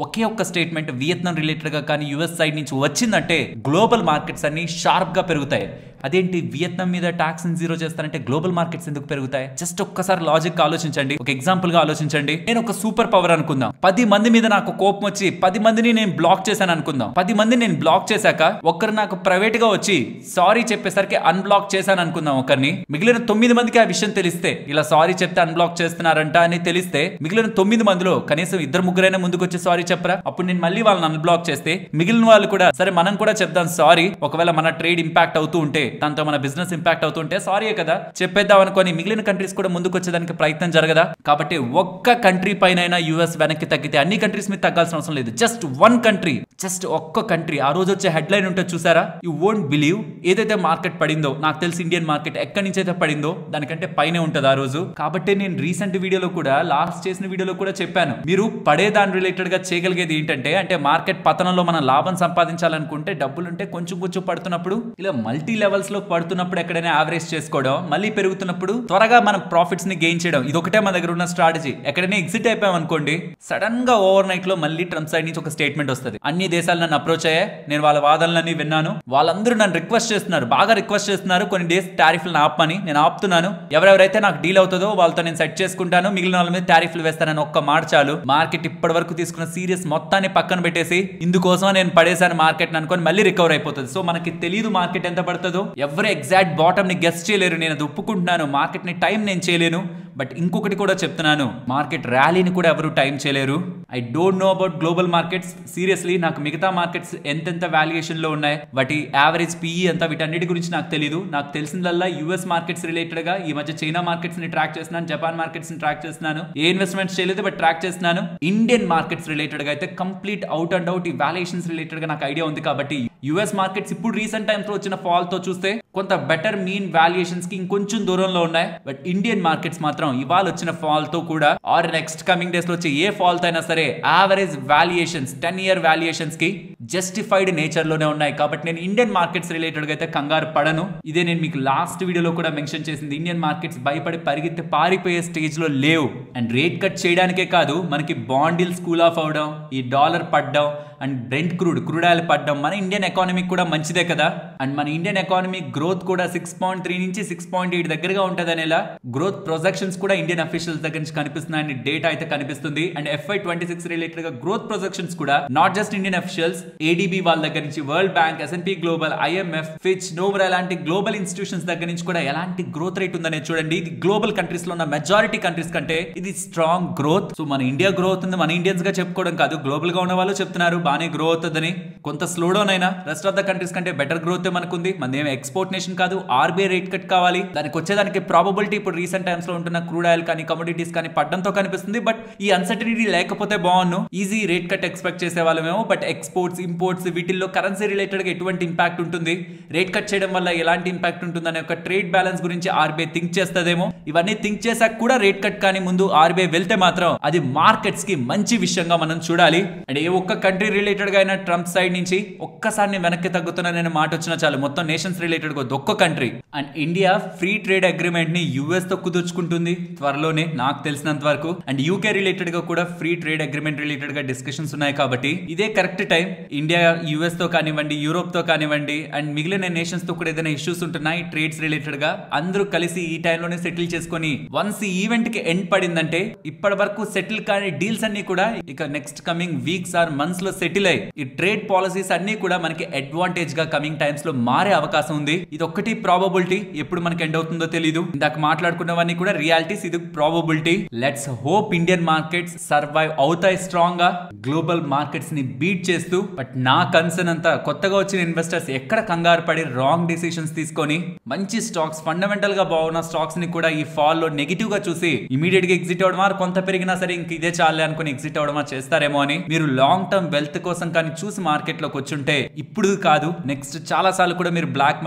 ఒకే ఒక్క స్టేట్మెంట్ వియత్నాం రిలేటెడ్ గా కానీ యుఎస్ సైడ్ నుంచి వచ్చిందంటే గ్లోబల్ మార్కెట్స్ అన్ని షార్ప్ గా పెరుగుతాయి. అదేంటి వియత్నాం మీద టాక్స్ జీరో చేస్తారంటే గ్లోబల్ మార్కెట్స్ ఎందుకు పెరుగుతాయి? జస్ట్ ఒక్కసారి లాజిక్ ఆలోచించండి, ఒక ఎగ్జాంపుల్ గా ఆలోచించండి. నేను ఒక సూపర్ పవర్ అనుకుందాం, 10 మంది మీద నాకు కోపం వచ్చి 10 మందిని నేను బ్లాక్ చేశాను అనుకుందాం. 10 మందిని నేను బ్లాక్ చేశాక ఒక్కరు నాకు ప్రైవేట్ గా వచ్చి సారీ చెప్పేసరికి అన్బ్లాక్ చేశాను అనుకుందాం ఒకరిని. మిగిలిన 9 మందికి ఆ విషయం తెలిస్తే, ఇలా సారీ చెప్తే అన్బ్లాక్ చేస్తున్నారంట అని తెలిస్తే మిగిలిన 9 మందిలో కనీసం 2-3 ముందుకు వచ్చి సారీ చెప్పరా? అప్పుడు నేను మళ్ళీ వాళ్ళని అన్బ్లాక్ చేస్తే మిగిలిన వాళ్ళు కూడా సరే మనం కూడా చెప్దాం సారీ, ఒకవేళ మన ట్రేడ్ ఇంపాక్ట్ అవుతూ ఉంటే, దాంతో మన బిజినెస్ ఇంపాక్ట్ అవుతుంటే సారీ కదా చెప్పేద్దాం అనుకోని మిగిలిన కంట్రీస్ కూడా ముందుకు వచ్చేదానికి ప్రయత్నం జరగదా? కాబట్టి ఒక్క కంట్రీ పైన యుఎస్ వెనక్కి తగ్గితే అన్ని కంట్రీస్ మీద తగ్గాల్సిన అవసరం లేదు. జస్ట్ వన్ కంట్రీ, జస్ట్ ఒక్క కంట్రీ. ఆ రోజు వచ్చే హెడ్ లైన్ ఉంటుంది చూసారా, యూ వోంట్ బిలీవ్ ఏదైతే మార్కెట్ పడిందో, నాకు తెలిసి ఇండియన్ మార్కెట్ ఎక్కడి నుంచి అయితే పడిందో దానికంటే పైనే ఉంటుంది ఆ రోజు. కాబట్టి నేను రీసెంట్ వీడియోలో కూడా, లాస్ట్ చేసిన వీడియోలో కూడా చెప్పాను, మీరు పడే దాని రిలేటెడ్ గా చేయగలిగేది ఏంటంటే, అంటే మార్కెట్ పతనంలో మనం లాభం సంపాదించాలనుకుంటే డబ్బులుంటే కొంచెం పడుతున్నప్పుడు ఇలా మల్టీ లెవెల్స్ లో పడుతున్నప్పుడు ఎక్కడైనా యావరేజ్ చేసుకోవడం, మళ్ళీ పెరుగుతున్నప్పుడు త్వరగా మనం ప్రాఫిట్స్ ని గెయిన్ చేయడం, ఇది ఒకటే మన దగ్గర ఉన్న స్ట్రాటజీ. ఎక్కడైనా ఎగ్జిట్ అయిపోయాం అనుకోండి, సడన్ గా ఓవర్ నైట్ లో మళ్ళీ ట్రంప్ సైడ్ నుంచి ఒక స్టేట్మెంట్ వస్తుంది. అన్ని దేశాలు నన్ను అప్రోచ్ అయ్యాయి, నేను వాళ్ళ వాదనలన్నీ విన్నాను, వాళ్ళందరూ నన్ను రిక్వెస్ట్ చేస్తున్నారు, బాగా రిక్వెస్ట్ చేస్తున్నారు కొన్ని డేస్ టారిఫ్లను ఆపమని. నేను ఆపుతున్నాను, ఎవరెవరైతే నాకు డీల్ అవుతుందో వాళ్ళతో నేను సెట్ చేసుకుంటాను, మిగిలిన వాళ్ళ మీద టారిఫ్లు వేస్తానని ఒక్క మాట చాలు. మార్కెట్ ఇప్పటి వరకు తీసుకున్న సీరియస్ మొత్తాన్ని పక్కన పెట్టేసి ఇందుకోసం నేను పడేసాను మార్కెట్ అనుకొని మళ్ళీ రికవర్ అయిపోతుంది. సో మనకి తెలియదు మార్కెట్ ఎంత పడుతుందో, ఎవరు ఎగ్జాక్ట్ బాటమ్ ని గెస్ చేయలేరు. నేను అది ఒప్పుకుంటున్నాను, మార్కెట్ ని టైం నేను చేయలేను. బట్ ఇంకొకటి కూడా చెప్తున్నాను, మార్కెట్ ర్యాలీని కూడా ఎవరు టైం చేయలేరు. I don't know about global markets. Seriously నాకు మిగతా మార్కెట్స్ ఎంతెంత వాల్యుయేషన్ లో ఉన్నాయి, వాటి యావరేజ్ పిఈ ఎంత, వీటన్నిటి గురించి నాకు తెలియదు. నాకు తెలిసిందల్లా యుఎస్ మార్కెట్స్ రిలేటెడ్ గా ఈ మధ్య చైనా మార్కెట్స్ ని ట్రాక్ చేస్తున్నాను, జపాన్ మార్కెట్స్ ని ట్రాక్ చేస్తున్నాను. ఏ ఇన్వెస్ట్మెంట్స్ చేయలేదు బట్ ట్రాక్ చేస్తున్నాను. ఇండియన్ మార్కెట్స్ రిలేటెడ్ గా అయితే కంప్లీట్ అవుట్ అండ్ అవుట్ ఈ వాల్యుయేషన్స్ రిలేటెడ్ గా నాకు ఐడియా ఉంది. కాబట్టి యుఎస్ మార్కెట్స్ ఇప్పుడు రీసెంట్ టైమ్స్ లో వచ్చిన ఫాల్ తో చూస్తే కొంత బెటర్ మీన్ వాల్యుయేషన్స్ కి ఇంకొంచెం దూరంలో ఉన్నాయి. బట్ ఇండియన్ మార్కెట్స్ మాత్రం ఇవాళ వచ్చిన ఫాల్ తో కూడా ఆర్ నెక్స్ట్ కమింగ్ డేస్ లో వచ్చే ఏ ఫాల్ తో అయినా సరే యావరేజ్ వాల్యుయేషన్స్ 10-year వాల్యుయేషన్స్ కి జస్టిఫైడ్ నేచర్ లోనే ఉన్నాయి. కాబట్టి నేను ఇండియన్ మార్కెట్స్ రిలేటెడ్ గా అయితే కంగారు పడను. ఇదే నేను మీకు లాస్ట్ వీడియోలో కూడా మెన్షన్ చేసింది, ఇండియన్ మార్కెట్స్ భయపడి పరిగెత్తి పారిపోయే స్టేజ్ లో లేవు. అండ్ రేట్ కట్ చేయడానికే కాదు, మనకి బాండిల్ స్కూల్ ఆఫ్ అవడం, ఈ డాలర్ పడ్డం అండ్ బ్రెంట్ క్రూడ్ ఆయిల్ పడ్డం మన ఇండియన్ ఎకానమీ కూడా మంచిదే కదా. అండ్ మన ఇండియన్ ఎకానమీ గ్రోత్ కూడా 6.3 నుంచి 6.8 దగ్గరగా ఉంటుంది అనేలా గ్రోత్ ప్రొజెక్షన్స్ కూడా ఇండియన్ అఫీషియల్స్ దగ్గర నుంచి కనిపిస్తున్నాయని డేటా అయితే కనిపిస్తుంది. అండ్ FY26 రిలేటెడ్ గా గ్రోత్ ప్రొజెక్షన్స్ కూడా not just Indian officials, ADB వాళ్ళ దగ్గర నుంచి, world bank, S&P global, IMF, Fitch, Nomura లాంటి గ్లోబల్ ఇన్స్టిట్యూషన్స్ దగ్గర నుంచి కూడా ఎలాంటి గ్రోత్ రేట్ ఉందనే చూడండి. ఇది గ్లోబల్ కంట్రీస్ లో ఉన్న మెజారిటీ కంట్రీస్ కంటే ఇది స్ట్రాంగ్ గ్రోత్. సో మన ఇండియా గ్రోత్ ఉంది, మన ఇండియన్స్ గా చెప్పుకోవడం కాదు, గ్లోబల్ గా ఉన్న వాళ్ళు చెప్తున్నారు బానే గ్రో అవుతుందని. కొంత స్లో డౌన్ అయినా రెస్ట్ ఆఫ్ ద కంట్రీస్ కంటే బెటర్ గ్రోత్ మనకుంది. మనదేం ఎక్స్పోర్ట్ నేషన్ కాదు, RBI రేట్ కట్ కావాలి, దానికి వచ్చేదానికి ప్రాబబిలిటీ ఇప్పుడు రీసెంట్ టైమ్స్ లో ఉంటున్న క్రూడ్ ఆయిల్ కానీ కమోడిటీస్ కానీ పడ్డంతో కనిపిస్తుంది. బట్ ఈ అన్సర్టనిటీ లేకపోతే బాగున్ను, ఈజీ రేట్ కట్ ఎక్స్పెక్ట్ చేసే వాళ్ళమేమో. బట్ ఎక్స్పోర్ట్స్, ఇంపోర్ట్స్ వీటిల్లో కరెన్సీ రిలేటెడ్ గా ఎటువంటి ఇంపాక్ట్ ఉంటుంది, రేట్ కట్ చేయడం వల్ల ఎలాంటి ఇంపాక్ట్ ఉంటుంది అనే ఒక ట్రేడ్ బ్యాలెన్స్ గురించి RBI థింక్ చేస్తుందేమో. ఇవన్నీ థింక్ చేశాక కూడా రేట్ కట్ కానీ ముందు RBI వెళ్తే మాత్రం అది మార్కెట్స్ కి మంచి విషయంగా మనం చూడాలి. అండ్ ఏ ఒక్క కంట్రీ రిలేటెడ్ గా అయినా ట్రంప్ సైడ్ నుంచి ఒక్కసారి నేను వెనక్కి తగ్గుతున్నాననే మాట వచ్చినా చాలు మొత్తం నేషన్స్ రిలేటెడ్ గా ఒక్క country. And India free trade agreement ని యుఎస్ తో కుదుర్చుకుంటుంది త్వరలోనే నాకు తెలిసినంత వరకు. అండ్ యూకే రిలేటెడ్ గా కూడా ఫ్రీ ట్రేడ్ అగ్రిమెంట్ రిలేటెడ్ గా డిస్కషన్స్ ఉన్నాయి కాబట్టి ఇదే కరెక్ట్ టైం. ఇండియా యుఎస్ తో కానివ్వండి, యూరోప్ తో కానివ్వండి, అండ్ మిగిలిన నేషన్స్ తో కూడా ఏదైనా ఇష్యూస్ ఉంటున్నాయి ట్రేడ్స్ రిలేటెడ్ గా, అందరూ కలిసి ఈ టైంలోనే సెటిల్ చేసుకొని వన్స్ ఈ ఈవెంట్ కి ఎండ్ పడిందంటే ఇప్పటి వరకు సెటిల్ కాని డీల్స్ అన్ని కూడా ఇక next coming weeks or months లో సెటిల్ అయ్యి ఈ ట్రేడ్ పాలసీస్ అన్ని కూడా మనకి అడ్వాంటేజ్ గా కమింగ్ టైమ్స్ లో మారే అవకాశం ఉంది. ఇది ఒక్కటి ప్రాబబిలిటీ, ఎప్పుడు మనకి ఎండ్ అవుతుందో తెలియదు. ఇందాక మాట్లాడుకున్నవన్నీ కూడా రియాలిటీస్, ఇది probability. Let's hope Indian markets survive అవుతాయి స్ట్రాంగ్ గా గ్లోబల్ మార్కెట్స్ ని బీట్ చేస్తూ. బట్ నా కన్సర్న్ అంతా కొత్తగా వచ్చిన ఇన్వెస్టర్స్ ఎక్కడ కంగారు పడి రాంగ్ డిసిషన్స్ తీసుకొని మంచి స్టాక్స్, ఫండమెంటల్ గా బాగున్న స్టాక్స్ ని కూడా ఈ ఫాల్ లో నెగిటివ్ గా చూసి ఇమీడియట్ గా ఎగ్జిట్ అవడమా, కొంత పెరిగినా సరే ఇంక ఇదే చాలే అనుకుని ఎగ్జిట్ అవడమా చేస్తారేమో అని. మీరు లాంగ్ టర్మ్ వెల్త్ కోసం కానీ చూసి మార్కెట్ లోకి వచ్చుంటే ఇప్పుడు కాదు నెక్స్ట్ చాలా సార్లు కూడా మీరు బ్లాక్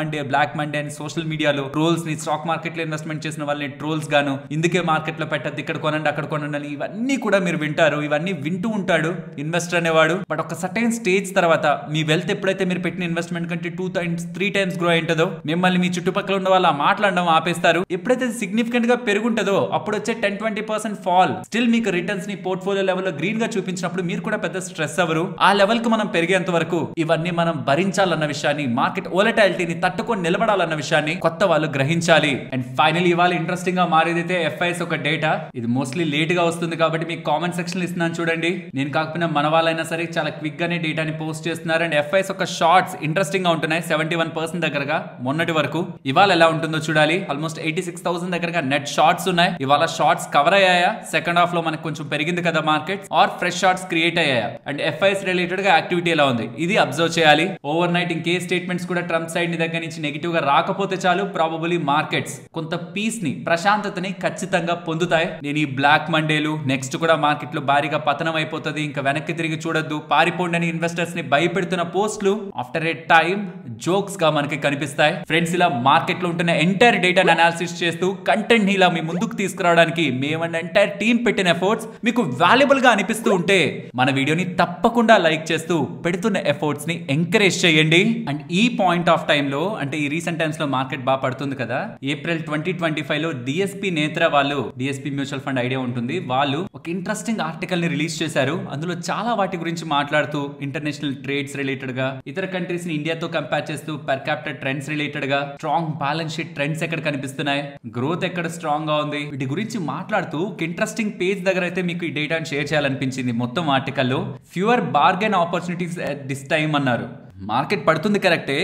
మండే అని సోషల్ మీడియాలో ట్రోల్స్ ని, స్టాక్ మార్కెట్ లో ఇన్వెస్ట్మెంట్ చేసిన వాళ్ళని ట్రోల్స్ గాను, ఇందుకే మార్కెట్ లో పెట్టద్దు, ఇక్కడ కొనండి అక్కడ కొనండి అని ఇవన్నీ కూడా మీరు వింటారు. ఇవన్నీ వింటూ ఉంటాడు ఇన్వెస్టర్ అనేవాడు. బట్ ఒక సర్టైన్ స్టేజ్ తర్వాత మీ వెల్త్ ఎప్పుడైతే మీరు పెట్టిన ఇన్వెస్ట్మెంట్ కంటే 2 times 3 times గ్రో అయింటదో మిమ్మల్ని మీ చుట్టుపక్కల ఉన్న వాళ్ళు మాట్లాడడం ఆపేస్తారు. ఎప్పుడైతే సిగ్నిఫికెంట్ గా పెరుగుంటుందో అప్పుడు వచ్చే 10-20% ఫాల్ స్టిల్ మీకు రిటర్న్స్ ని పోర్ట్ఫోలియో లెవెల్లో గ్రీన్ గా చూపించినప్పుడు మీరు కూడా పెద్ద స్ట్రెస్ అవ్వరు. ఆ లెవెల్ కు మనం పెరిగేంత వరకు ఇవన్నీ మనం భరించాలన్న విషయాన్ని, మార్కెట్ వోలటాలిటీని తట్టుకొని నిలబడాలన్న విషయాన్ని కొత్త వాళ్ళు గ్రహించాలి. అండ్ ఫైనల్ ఇవాళ ఇంట్రెస్టింగ్ గా మారేదైతే ఎఫ్ఐఎస్ ఒక డేటా. ఇది మోస్ట్లీ లేట్ గా వస్తుంది కాబట్టి మీకు కామెంట్ సెక్షన్ ఇస్తున్నాను చూడండి. నేను కాకపోయినా మన వాళ్ళైనా సరే చాలా క్విక్ గానే డేటాని పోస్ట్ చేస్తున్నారు. అండ్ ఎఫ్ఐఎస్ ఒక షార్ట్స్ ఇంట్రెస్టింగ్ గా ఉంటున్నాయి 71% దగ్గరగా మొన్నటి వరకు. ఇవాళ ఎలా ఉంటుందో చూడాలి. ఆల్మోస్ట్ 86,000 దగ్గరగా నెట్ షార్ట్స్ ఉన్నాయి. ఇవాళ షార్ట్స్ కవర్ అయ్యాయా, సెకండ్ హాఫ్ లో మనకు కొంచెం పెరిగింది కదా market, or fresh shorts create అయ్యాయా, అండ్ ఎఫ్ఐఎస్ రిలేటెడ్ గా యాక్టివిటీ ఎలా ఉంది ఇది అబ్జర్వ్ చేయాలి. ఓవర్ నైట్ ఇంకే స్టేట్మెంట్స్ కూడా ట్రంప్ సైడ్ ని దగ్గర నుంచి నెగిటివ్ గా రాకపోతే చాలు ప్రాబబుల్లీ మార్కెట్స్ కొంత పీస్ ని, ప్రశాంతతని ఖచ్చితంగా పొందుతాయి. నేను ఈ బ్లాక్ మండేలు నెక్స్ట్ కూడా మార్కెట్ లో భారీగా పతనం అయిపోతుంది, ఇంకా వెనక్కి తిరిగి చూడొద్దు, పారిపోండి అని ఇన్వెస్టర్స్ ని భయపెడుతున్న పోస్టులు ఆఫ్టర్ ఏ టైం జోక్స్ గా మనకి కనిపిస్తాయి. ఫ్రెండ్స్, ఇలా మార్కెట్ లో ఉంటున్న ఎంటైర్ డేటాను అనాలిసిస్ చేస్తూ కంటెంట్ ని ఇలా మీ ముందుకు తీసుకురావడానికి మేమంటే ఎంటైర్ టీం పెట్టిన ఎఫర్ట్స్ మీకు వాల్యుబుల్ గా అనిపిస్తూ ఉంటే మన వీడియోని తప్పకుండా లైక్ చేస్తూ పెడుతున్న ఎఫర్ట్స్ ని ఎంకరేజ్ చేయండి. అండ్ ఈ పాయింట్ ఆఫ్ టైమ్ లో, అంటే ఈ రీసెంట్ టైమ్స్ లో మార్కెట్ బాగా పడుతుంది కదా, ఏప్రిల్ 2025 లో డిఎస్పీ నేత్ర వాళ్ళు, డిఎస్పీ మ్యూచువల్ ఫండ్ ఐడియా ఉంటుంది, వాళ్ళు ఒక ఇంట్రెస్టింగ్ ఆర్టికల్ ని రిలీజ్ చేశారు. అందులో చాలా వాటి గురించి మాట్లాడుతూ ఇంటర్నేషనల్ ట్రేడ్స్ రిలేటెడ్ గా, ఇతర కంట్రీస్ ని ఇండియాతో కంపేర్ చేస్తూ పర్ క్యాపిటల్ ట్రెండ్స్ రిలేటెడ్ గా, స్ట్రాంగ్ బ్యాలెన్స్ షీట్ ట్రెండ్స్ ఎక్కడ కనిపిస్తున్నాయి, గ్రోత్ ఎక్కడ స్ట్రాంగ్ గా ఉంది, వీటి గురించి మాట్లాడుతూ ఒక ఇంట్రెస్టింగ్ పేజ్ దగ్గర అయితే మీకు ఈ డేటాను షేర్ చేయాలనిపించింది. మొత్తం ఆర్టికల్లో fewer bargain opportunities at this time అన్నారు. మార్కెట్ పడుతుంది కరెక్టే,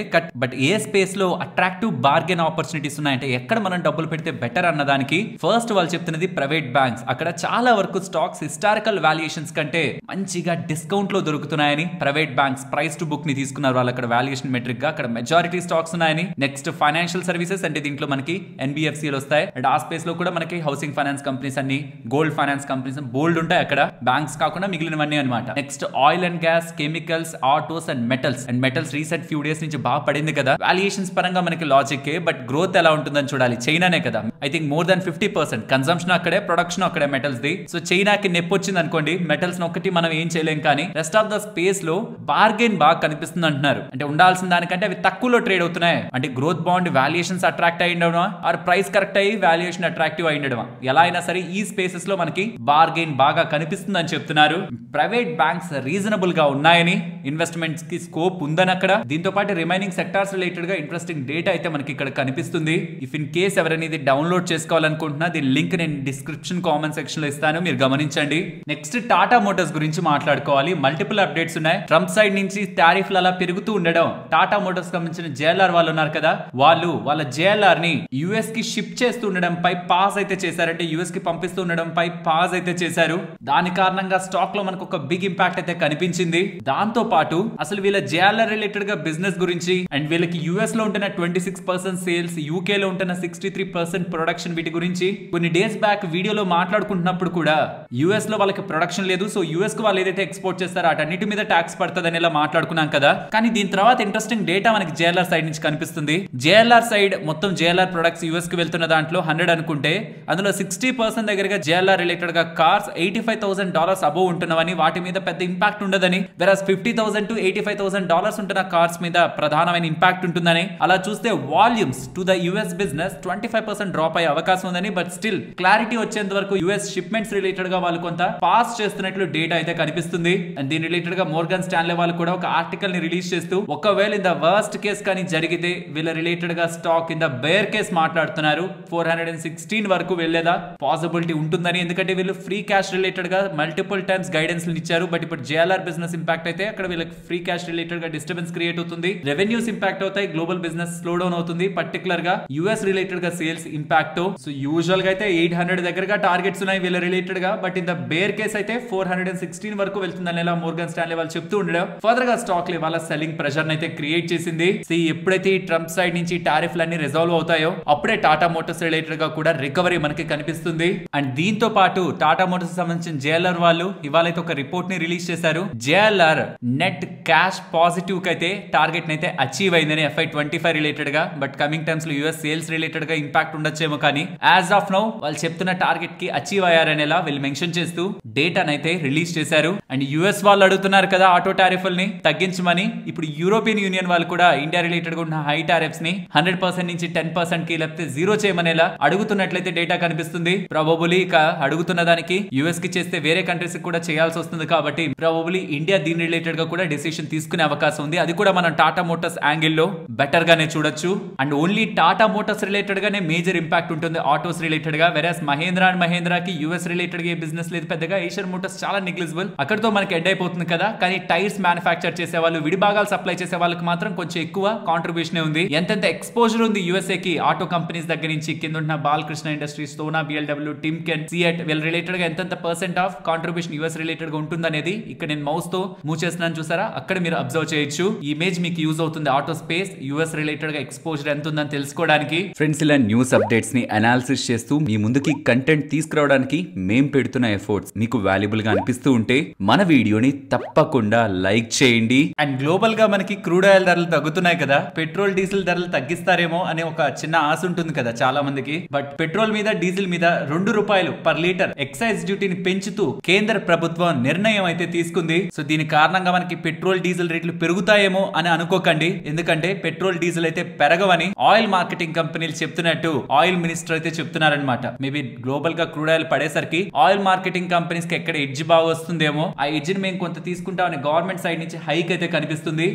బట్ ఏ స్పేస్ లో అట్రాక్టివ్ బార్గెన్ ఆపర్చునిటీస్ ఉన్నాయంటే ఎక్కడ మనం డబ్బులు పెడితే బెటర్ అన్నదానికి ఫస్ట్ వాళ్ళు చెప్తున్నది ప్రైవేట్ బ్యాంక్స్. అక్కడ చాలా వరకు స్టాక్స్ హిస్టారికల్ వాల్యుయేషన్స్ కంటే మంచిగా డిస్కౌంట్ లో దొరుకుతున్నాయని private banks price to book ని తీసుకున్నారు వాళ్ళు అక్కడ వాల్యుయేషన్ మెట్రిక్ గా. అక్కడ మెజారిటీ స్టాక్స్ ఉన్నాయని. నెక్స్ట్ ఫైనాన్షియల్ సర్వీసెస్ అంటే దీంట్లో మనకి ఎన్బిఎఫ్సిలు వస్తాయి. అండ్ ఆ స్పేస్ లో కూడా మనకి హౌసింగ్ ఫైనాన్స్ కంపెనీస్ అన్ని, గోల్డ్ ఫైనాన్స్ కంపెనీస్ బోల్డ్ ఉంటాయి అక్కడ, బ్యాంక్స్ కాకుండా మిగిలినవన్నీ అనమాట. Next oil and gas, chemicals, autos and metals. And metals recent few days నుంచి బాగా పడింది కదా. వాల్యుయేషన్స్ పరంగా మనకి లాజిక్, బట్ గ్రోత్ ఎలా ఉంటుందని చూడాలి. చైనానే కదా, I think more than 50% consumption అక్కడే, ప్రొడక్షన్ అక్కడే మెటల్స్ ది. సో చైనాకి నొప్పి వచ్చింది అనుకోండి, మెటల్స్ ఒకటి మనం ఏం చేయలేం, కానీ రెస్ట్ ఆఫ్ ద స్పేస్ లో బార్గెన్ బాగా కనిపిస్తుంది అంటున్నారు. అంటే ఉండాల్సిన దానికంటే అవి తక్కువలో ట్రేడ్ అవుతున్నాయి. అంటే గ్రోత్ బాండ్ వాల్యుయేషన్స్ అట్రాక్ట్ అయ్యి ఉండడమా, ఆర్ ప్రైస్ కరెక్ట్ అయ్యి వాల్యుయేషన్ అట్రాక్టివ్ అయి ఉండడమా, ఎలా అయినా సరే ఈ స్పేసెస్ లో మనకి బార్గెన్ బాగా కనిపిస్తుంది అని చెప్తున్నారు. ప్రైవేట్ బ్యాంక్స్ రీజనబుల్ గా ఉన్నాయని, ఇన్వెస్ట్మెంట్స్ కి స్కోప్ ఉందని అక్కడ. దీంతో పాటు రిమైనింగ్ సెక్టార్స్ రిలేటెడ్ గా ఇంట్రెస్టింగ్ డేటా అయితే మనకి ఇక్కడ కనిపిస్తుంది. ఇఫ్ ఇన్ కేస్ ఎవరైనా ఇది డౌన్లోడ్ చేసుకోవాలనుకుంటున్నా దీని లింక్ నేను డిస్క్రిప్షన్ కామెంట్ సెక్షన్ లో ఇస్తాను, మీరు గమనించండి. నెక్స్ట్ టాటా మోటార్స్ గురించి మాట్లాడుకోవాలి. మల్టిపుల్ అప్డేట్స్ ఉన్నాయి. ట్రంప్ సైడ్ నుంచి టారిఫ్లు అలా పెరుగుతూ ఉండడం, టాటా మోటార్స్ సంబంధించిన జేఎల్ఆర్ వాళ్ళు ఉన్నారు కదా, వాళ్ళు వాళ్ళ జేఎల్ఆర్ ని యుఎస్ కి షిప్ చేస్తూ ఉండడంపై పాస్ అయితే చేశారంటే, యుఎస్ కి పంపిస్తూ ఉండడంపై పాస్ అయితే చేశారు. దాని కారణంగా స్టాక్ లో మనకు ఒక బిగ్ ఇంపాక్ట్ అయితే కనిపించింది. దాంతో పాటు అసలు వీళ్ళ జేఎల్ఆర్ JLR రిలేటెడ్ గా బిజినెస్ గురించి అండ్ వీళ్ళకి యుఎస్ లో ఉంటున్న 26% సేల్స్, యూకే లో ఉంటున్న 63% ప్రొడక్షన్, వీటి గురించి కొన్ని డేస్ బ్యాక్ వీడియోలో మాట్లాడుకుంటున్నప్పుడు కూడా యుఎస్ లో వాళ్ళకి ప్రొడక్షన్ లేదు, సో యుఎస్ కు వాళ్ళు ఏదైతే ఎక్స్పోర్ట్ చేస్తారో అటన్నిటి మీద ట్యాక్స్ పడుతుంది అని ఇలా మాట్లాడుకున్నాం కదా. కానీ దీని తర్వాత ఇంట్రెస్టింగ్ డేటా మనకి JLR సైడ్ నుంచి కనిపిస్తుంది. JLR సైడ్ మొత్తం JLR ప్రొడక్ట్స్ యుఎస్ కి వెళ్తున్న దాంట్లో 100 అనుకుంటే అందులో 60% దగ్గరగా JLR రిలేటెడ్ గా కార్స్ $85,000 అబోవ్ ఉంటున్నవని, వాటి మీద పెద్ద ఇంపాక్ట్ ఉండదని, వెరస్ $50,000 to $85,000 ఉంటున్న కార్స్ మీద ప్రధానమైన ఇంపాక్ట్ ఉంటుందని, అలా చూస్తే volumes to the US business 25% drop అయ్యే అవకాశం ఉందని, బట్ స్టిల్ క్లారిటీ వచ్చేంత వరకు యుఎస్ షిప్మెంట్స్ రిలేటెడ్ గా వాళ్ళు కొంత పాస్ చేస్తున్నట్లు డేటా అయితే కనిపిస్తుంది. అండ్ దీని రిలేటెడ్ గా మోర్గన్ స్టాన్లే వాళ్ళు కూడా ఒక ఆర్టికల్ ని రిలీజ్ చేస్తూ ఒకవేళ ఇన్ ద వర్స్ట్ కేస్ కానీ జరిగితే వీళ్ళ రిలేటెడ్ గా stock in the bear case మాట్లాడుతున్నారు 416 వరకు వెళ్లేదా పాసిబిలిటీ ఉంటుందని. ఎందుకంటే వీళ్ళు ఫ్రీ క్యాష్ రిలేటెడ్ గా మల్టిపుల్ టైమ్స్ గైడెన్స్ ఇచ్చారు, బట్ ఇప్పుడు JLR బిజినెస్ ఇంపాక్ట్ అయితే అక్కడ వీళ్ళకి ఫ్రీ క్యాష్ రిలేటెడ్ గా డిస్టర్బెన్స్ క్రియేట్ అవుతుంది, రెవెన్యూస్ ఇంపాక్ట్ అవుతాయి, గ్లోబల్ బిజినెస్ స్లో డౌన్ అవుతుంది, పర్టికులర్ గా యుఎస్ రిలేటెడ్ గా సేల్స్ ఇంపాక్ట్. సో యూజువల్ గా అయితే 800 దగ్గరగా టార్గెట్స్ ఉన్నాయి వీళ్ళ రిలేటెడ్ గా, but in the bear case అయితే 416 వరకు వెళ్తుందని ఇలా మోర్గన్ స్టాన్లే వాళ్ళు చెప్తూ ఉండడం ఫర్దర్ గా స్టాక్ లే వాళ్ళ సెల్లింగ్ ప్రెషర్ అయితే క్రియేట్ చేసింది. ఎప్పుడైతే ఈ ట్రంప్ సైడ్ నుంచి టారిఫ్లు అన్ని రిజాల్వ్ అవుతాయో అప్పుడే టాటా మోటార్స్ రిలేటెడ్ గా కూడా రికవరీ మనకి కనిపిస్తుంది. అండ్ దీంతో పాటు టాటా మోటార్స్ సంబంధించిన JLR వాళ్ళు ఇవాళ అయితే ఒక రిపోర్ట్ ని రిలీజ్ చేశారు. JLR నెట్ క్యాష్ పాజిటివ్ కి అయితే టార్గెట్ అయితే అచీవ్ అయిందని FY25 రిలేటెడ్ గా, బట్ కమింగ్ టైమ్స్ లో యుఎస్ సేల్స్ రిలేటెడ్ గా ఇంపాక్ట్ ఉండొచ్చేమో, కానీ యాజ్ ఆఫ్ నౌ వాళ్ళు చెప్తున్న టార్గెట్ కి అచీవ్ అయ్యారనేలా వీళ్ళు మెన్షన్ చేస్తూ డేటానైతే రిలీజ్ చేశారు. అండ్ యుఎస్ వాళ్ళు అడుగుతున్నారు కదా ఆటో టారిఫ్లని తగ్గించమని, ఇప్పుడు యూరోపియన్ యూనియన్ వాళ్ళు కూడా ఇండియా రిలేటెడ్ గా ఉన్న హై టారిఫ్స్ ని 100% నుంచి 10% కి లేకపోతే 0 చేయమనేలా అడుగుతున్నట్లయితే డేటా కనిపిస్తుంది. ప్రాబబులీ ఇక అడుగుతున్న దానికి యుఎస్ కి చేస్తే వేరే కంట్రీస్ కూడా చేయాల్సి వస్తుంది, కాబట్టి ప్రాబబులీ ఇండియా దీని రిలేటెడ్ గా కూడా డెసిషన్ తీసుకునే అవకాశం ఉంది. అది కూడా మనం టాటా మోటార్స్ యాంగిల్ లో బెటర్ గానే చూడొచ్చు. And only Tata Motors related గానే మేజర్ ఇంపాక్ట్ ఉంటుంది ఆటోస్ రిలేటెడ్ గా, వెరస్ మహేంద్ర అండ్ మహేంద్రకి యుఎస్ రిలేటెడ్ గా బిజినెస్ లేదు పెద్దగా, ఏషియన్ మోటార్స్ చాలా నెగ్లిజిబుల్, అక్కడతో మనకి ఎండ్ అయిపోతుంది కదా. కానీ టైర్స్ మ్యానుఫ్యాక్చర్ చేసే వాళ్ళు, విడి భాగాలు సప్లై చేసే వాళ్ళకి మాత్రం కొంచెం ఎక్కువ కాంట్రిబ్యూషన్ ఉంది. ఎంతెంత ఎక్స్పోజర్ ఉంది యూఎస్ఏ కి ఆటో కంపెనీస్ దగ్గర నుంచి కింద ఉన్న Balakrishna industries, Sona, BMW, Timken, CEAT వీళ్ళ రిలేటెడ్ గా ఎంతెంత % ఆఫ్ కాంట్రిబ్యూషన్ యుఎస్ రిలేటెడ్ గా ఉంటుంది అనేది ఇక్కడ నేను మౌస్ తో మూవ్ చేస్తున్నాను చూసారా, అక్కడ మీరు అబ్జర్వ్ చేయొచ్చు. ఈ ఇమేజ్ మీకు యూజ్ అవుతుంది ఆటో స్పేస్ యుఎస్ రిలేటెడ్ గా ఎక్స్పోజర్ ఎంత ఉందని తెలుసుకోవడానికి. ఫ్రెండ్స్, ఇలా న్యూస్ అప్డేట్స్ ని అనాలిసిస్ చేస్తూ మీ ముందుకి కంటెంట్ తీసుకురావడానికి మేం పెడుతున్న ఎఫర్ట్స్ మీకు వాల్యుబుల్ గా అనిపిస్తూ ఉంటే మన వీడియోని తప్పకుండా లైక్ చేయండి. అండ్ గ్లోబల్ గా మనకి క్రూడ్ ఆయిల్ ధరలు తగ్గుతున్నాయి కదా, పెట్రోల్ డీజిల్ ధరలు తగ్గిస్తారేమో అనే ఒక చిన్న ఆశ ఉంటుంది కదా చాలా మందికి. బట్ పెట్రోల్ మీద డీజిల్ మీద ₹2 పర్ లీటర్ ఎక్సైజ్ డ్యూటీని పెంచుతూ కేంద్ర ప్రభుత్వం నిర్ణయం అయితే తీసుకుంది. సో దీని కారణంగా మనకి పెట్రోల్ డీజిల్ రేట్లు పెరుగుతాయేమో అని అనుకోకండి, ఎందుకంటే పెట్రోల్ డీజిల్ అయితే పెరగవని ఆయిల్ మార్కెటింగ్ కంపెనీలు చెప్తున్నట్టు ఆయిల్ మినిస్టర్ అయితే చెప్తున్నారనమాట. మేబీ గ్లోబల్ గా క్రూడ్ ఆయిల్ పడేసరికి ఆయిల్ మార్కెటింగ్ కంపెనీస్ కి ఎక్కడ ఎడ్జ్ బాగా వస్తుందేమో, ఆ ఎడ్జ్ ని మేము కొంత తీసుకుంటామని గవర్నమెంట్ సైడ్ నుంచి హైక్ అయితే కనిపిస్తుంది.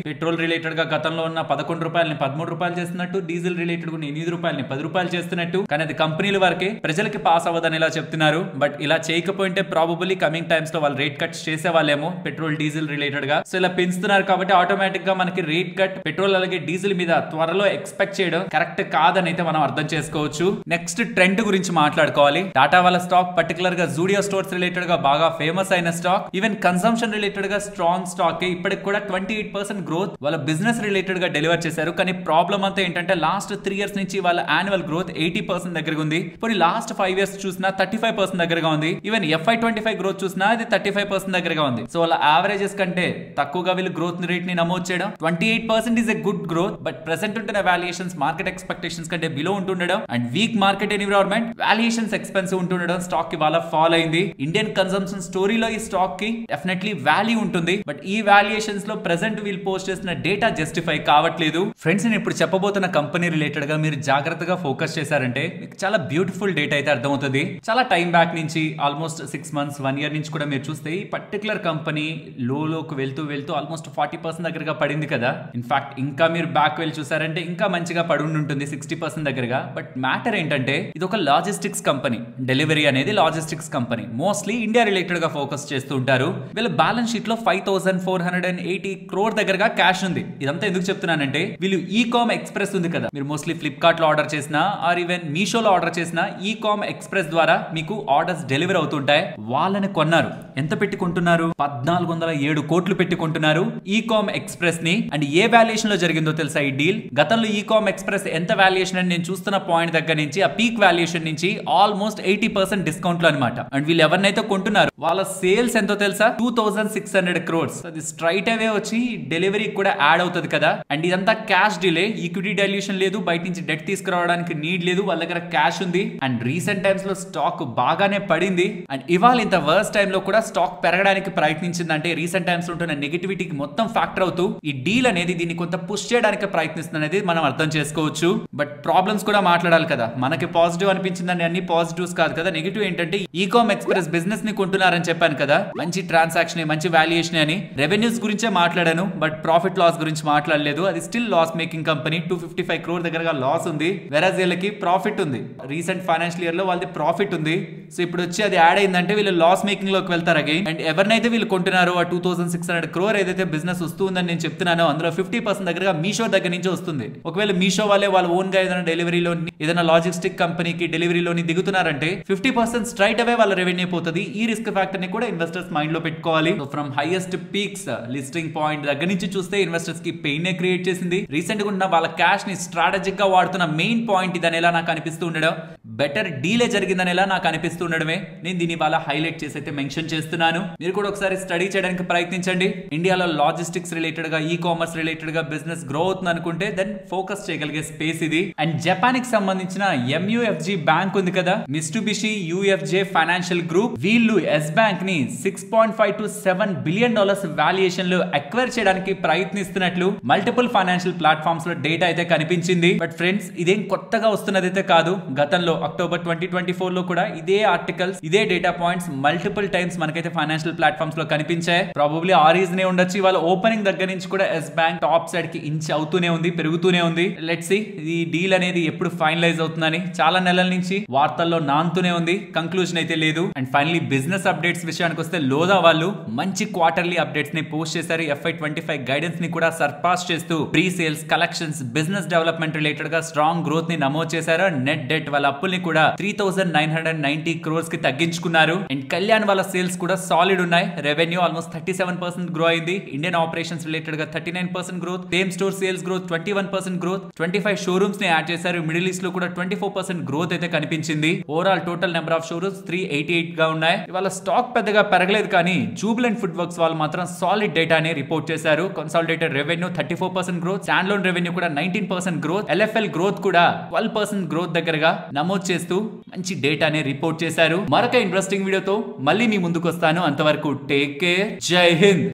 పెట్రోల్ రిలేటెడ్ గా గతంలో ఉన్న ₹11 13 చేస్తున్నట్టు, డీజిల్ రిలేటెడ్ గా ₹8 10 చేస్తున్నట్టు, కానీ అది కంపెనీల వరకే, ప్రజలకి పాస్ అవ్వదని ఇలా చెప్తున్నారు. బట్ ఇలా చేయకపోయింటే ప్రాబబుల్లీ కమింగ్ టైమ్స్ లో వాళ్ళు రేట్ కట్ చేసే వాళ్ళేమో పెట్రోల్ డీజిల్ రిలేటెడ్ గా. సో ఇలా పెంచుతున్నారు కాబట్టి ఆటోమేటిక్ గా మనకి రేట్ కట్ పెట్రోల్ అలాగే డీజిల్ మీద త్వరలో ఎక్స్పెక్ట్ చేయడం కరెక్ట్ కాదని అయితే మనం అర్థం చేసుకోవచ్చు. నెక్స్ట్ ట్రెండ్ గురించి మాట్లాడుకోవాలి. టాటా వాళ్ళ స్టాక్ పర్టికులర్ గా జూడియో స్టోర్స్ రిలేటెడ్ గా బాగా ఫేమస్ అయిన స్టాక్, ఈవెన్ కన్సంప్షన్ రిలేటెడ్ గా స్ట్రాంగ్ స్టాక్, ఇప్పటికి కూడా 28% గ్రోత్ వాళ్ళ బిజినెస్ రిలేటెడ్ గా డెలివర్ చేశారు. కానీ ప్రాబ్లం అంతా ఏంటంటే లాస్ట్ 3 years నుంచి వాళ్ళ యాన్యువల్ గ్రోత్ 80% దగ్గరగా ఉంది. ఇప్పుడు లాస్ట్ 5 years చూసినా 35% దగ్గరగా ఉంది. ఈవెన్ FY25 గ్రోత్ చూసినా అది 35% దగ్గరగా ఉంది. సో వాళ్ళ యావరేజెస్ కంటే తక్కువగా వీళ్ళు గ్రోత్ రేట్ ని నమోదు చేయడం, 28% is a good growth, but present ఉంటున్న వాల్యుయేషన్స్ మార్కెట్ ఎక్స్పెక్టేషన్స్ కంటే బిలో ఉంటుండడం and weak market environment, valuations expensive ఉంటుండడం స్టాక్ కి వాళ్ళ ఫాల్ అయింది. ఇండియన్ కన్సంప్షన్ స్టోరీలో ఈ స్టాక్ కి డెఫినెట్లీ వాల్యూ ఉంటుంది, బట్ ఈ వాల్యుయేషన్స్ లో ప్రెసెంట్ వీళ్ళు పోస్ట్ చేసిన డేటా జస్టిఫై కావట్లేదు. ఫ్రెండ్స్, నేను ఇప్పుడు చెప్పబోతున్న కంపెనీ రిలేటెడ్ గా మీరు జాగ్రత్తగా ఫోకస్ చేశారంటే మీకు చాలా బ్యూటిఫుల్ డేటా అయితే అర్థమవుతుంది. చాలా టైం బ్యాక్ నుంచి ఆల్మోస్ట్ 6 months 1 year నుంచి కూడా మీరు చూస్తే ఈ పర్టికులర్ కంపెనీ లోకి వెళ్తూ ఆల్మోస్ట్ 40% దగ్గరగా పడింది కదా. ఇన్ఫాక్ట్ ఇంకా మీరు బ్యాక్ వెళ్ళి చూసారంటే ఇంకా మంచిగా పడి ఉంటుంది 60% దగ్గరగా. బట్ మ్యాటర్ ఏంటంటే ఇది ఒక లాజిస్టిక్స్ కంపెనీ, డెలివరీ అనేది logistics company, mostly India related గా ఫోకస్ చేస్తూ ఉంటారు. వీళ్ళ బ్యాలెన్స్ షీట్ లో 5480 crore దగ్గరగా క్యాష్ ఉంది. ఇదంతా ఎందుకు చెప్తున్నానంటే వీళ్ళు ఈకామ్ ఎక్స్ప్రెస్ ఉంది కదా, మీరు మోస్ట్లీ ఫ్లిప్కార్ట్ లో ఆర్డర్ చేసినా ఆర్ ఈవెన్ మీషోలో ఆర్డర్ చేసినా ఈకామ్ ఎక్స్ప్రెస్ ద్వారా మీకు ఆర్డర్స్ డెలివరీ అవుతుంటాయి. వాళ్ళని కొన్నారు. ఎంత పెట్టుకుంటున్నారు? 1407 కోట్లు పెట్టుకుంటున్నారు ఈకామ్ ఎక్స్ప్రెస్ ని. అండ్ ఏ వాల్యుయేషన్ లో జరిగిందో తెలుసా ఈ డీల్? గతంలో ఈకామ్ ఎక్స్ప్రెస్ ఎంత వాల్యుయేషన్ అని నేను చూస్తున్న పాయింట్ దగ్గర నుంచి ఆ పీక్ వాల్యుయేషన్ నుంచి ఆల్మోస్ట్ 80% డిస్కౌంట్ లో అనమాట. అండ్ వీళ్ళు ఎవరినైతే కొంటున్నారు వాళ్ళ సేల్స్ ఎంతో తెలుసా? 2600 crores. అది స్ట్రైట్ అవే వచ్చి డెలివరీ కూడా యాడ్ అవుతుంది కదా. అండ్ ఇదంతా క్యాష్ డీలే, ఈక్విటీ డైల్యూషన్ లేదు, బయట నుంచి డెట్ తీసుకురావడానికి నీడ్ లేదు, వాళ్ళ దగ్గర క్యాష్ ఉంది. అండ్ రీసెంట్ టైమ్స్ లో స్టాక్ బాగానే పడింది. అండ్ ఇవాళ ఇంత వర్స్ట్ టైమ్ లో కూడా స్టాక్ పెరగడానికి ప్రయత్నించిందంటే రీసెంట్ టైమ్స్ లో ఉంటున్న నెగటివిటీకి మొత్తం ఫ్యాక్టర్ అవుతూ ఈ డీల్ అనేది దీన్ని కొంత పుష్ చేయడానికి ప్రయత్నిస్తుంది అనేది మనం అర్థం చేసుకోవచ్చు. బట్ ప్రాబ్లమ్స్ కూడా మాట్లాడాలి కదా. మనకి పాజిటివ్ అనిపించిందని అన్ని పాజిటివ్స్ కాదు కదా. నెగిటివ్ ఏంటంటే ఈకామ్ ఎక్స్ప్రెస్ బిజినెస్ ని కొంటున్నారని చెప్పాను కదా, మంచి ట్రాన్సాక్షన్ మంచి వాల్యుయేషన్ అని. రెవెన్యూస్ గురించే మాట్లాడాను బట్ ప్రాఫిట్ లాస్ గురించి మాట్లాడలేదు. అది still loss making company. 255 crore దగ్గరగా లాస్ ఉంది, వెరస్ వీళ్ళకి ప్రాఫిట్ ఉంది. రీసెంట్ ఫైనాన్షియల్ ఇయర్ లో వాళ్ళది ప్రాఫిట్ ఉంది. సో ఇప్పుడు వచ్చి అది యాడ్ అయిందంటే వీళ్ళు లాస్ మేకింగ్ లోకి వెళ్తారు అగైన్. అండ్ ఎవరినైతే వీళ్ళు కొంటున్నారో ఆ 2600 crore ఏదైతే బిజినెస్ వస్తుందని నేను చెప్తున్నానో అందులో 50% దగ్గరగా మీషో దగ్గర నుంచి వస్తుంది. ఒకవేళ మీషో వాళ్ళే వాళ్ళ ఓన్ గా ఏదైనా డెలివరీలో ఏదైనా లాజిస్టిక్ కంపెనీకి డెలివరీలోని దిగుతున్నారంటే 50% స్ట్రైట్ అవే వాళ్ళ రెవెన్యూ పోతుంది. ఈ రిస్క్ ఫ్యాక్టర్ ని కూడా ఇన్వెస్టర్స్ మైండ్ లో పెట్టుకోవాలి. So from highest peaks listing point దగ్గర నుంచి చూస్తే ఇన్వెస్టర్స్ కి పెయిన్ నే క్రియేట్ చేసింది. రీసెంట్ గా ఉన్న వాళ్ళ క్యాష్ ని స్ట్రాటజిక్ గా వాడుతున్న మెయిన్ పాయింట్ ఇదనేలా నాకు అనిపిస్తూ ఉండడం, బెటర్ డీలే జరిగిందనేలా నాకు అనిపిస్తూ ఉండడమే నేను దీని వాళ్ళ హైలైట్ చేసి అయితే మెన్షన్ చేస్తున్నాను. మీరు కూడా ఒకసారి స్టడీ చేయడానికి ప్రయత్నించండి. ఇండియాలో లాజిస్టిక్స్ రిలేటెడ్ గా ఈ కామర్స్ రిలేటెడ్ గా బిజినెస్ గ్రో అవుతుంది అనుకుంటే దెన్ ఫోకస్ చేయగలిగే స్పేస్ ఇది. అండ్ జపాన్ కి సంబంధించిన MUFG బ్యాంక్ ఉంది కదా, మిట్సుబిషి UFJ ఫైనాన్షియల్ గ్రూప్, వీళ్ళు ఎస్ బ్యాంక్ ని $6.5 to $7 billion వాల్యుయేషన్ లో అక్వైర్ చేయడానికి ప్రయత్నిస్తున్నట్లు మల్టిపుల్ ఫైనాన్షియల్ ప్లాట్ఫామ్స్ లో డేటా అయితే కనిపించింది. బట్ ఫ్రెండ్స్ ఇదేం కొత్తగా వస్తున్నదైతే కాదు. గతంలో అక్టోబర్ 2024 లో కూడా ఇదే ఆర్టికల్స్ ఇదే డేటా పాయింట్స్ మల్టిపుల్ టైమ్స్ మనకైతే ఫైనాన్షియల్ ప్లాట్ఫామ్స్ లో కనిపించాయి. ప్రాబబ్లీ ఆ రీజన్ ఉండొచ్చు. వాళ్ళ ఓపెనింగ్ దగ్గర నుంచి కూడా ఎస్ బ్యాంక్ టాప్ సైడ్ కి ఇంచ్ అవుతూనే ఉంది, పెరుగుతూనే ఉంది. లెట్స్ సీ ఈ డీల్ అనేది ఎప్పుడు ఫైనలైజ్ అవుతుందని చాలా నెలల నుంచి వార్తల్లో నానుతూనే ఉంది. కంక్లూజన్ అయితే లేదు. అండ్ ఫైనలీ బిజినెస్ అప్డేట్స్ విషయానికి వస్తే లోదా వాళ్ళు మంచి క్వార్టర్లీ అప్డేట్స్ ని పోస్ట్ చేశారు. FY25 గైడెన్స్ ని కూడా సర్పాస్ చేస్తూ pre sales, collections, business development related గా స్ట్రాంగ్ గ్రోత్ ని నమోదు చేశారు. నెట్ డెట్ వాళ్ళ అప్పుల్ని కూడా 3990 crores కి తగ్గించుకున్నారు. అండ్ కళ్యాణ్ వాళ్ళ సేల్స్ కూడా సాలిడ్ ఉన్నాయి. రెవెన్యూ ఆల్మోస్ట్ 37% గ్రో అయింది. ఇండియన్ ఆపరేషన్స్ రిలేటెడ్ గా 39% growth, same store sales growth 21% growth, 25 showrooms ని యాడ్ చేశారు. మిడిల్ ఈస్ట్ లో కూడా 24% గ్రోత్ అయితే కనిపించింది. Overall total number of showrooms 388 గా ఉన్నాయి. ఇవాళ స్టాక్ పెద్దగా పెరగలేదు కానీ జూబిలెంట్ ఫుడ్ వర్క్స్ వాళ్ళు మాత్రం సాలిడ్ డేటాని రిపోర్ట్ చేశారు. Consolidated revenue 34% growth, stand loan revenue కూడా 19% గ్రోత్, LFL గ్రోత్ కూడా 12% గ్రోత్ దగ్గరగా నమోదు చేస్తూ మంచి డేటాని రిపోర్ట్ చేశారు. మరొక ఇంట్రెస్టింగ్ వీడియోతో మళ్ళీ మీ ముందుకు వస్తాను. అంతవరకు టేక్ కేర్, జై హింద్.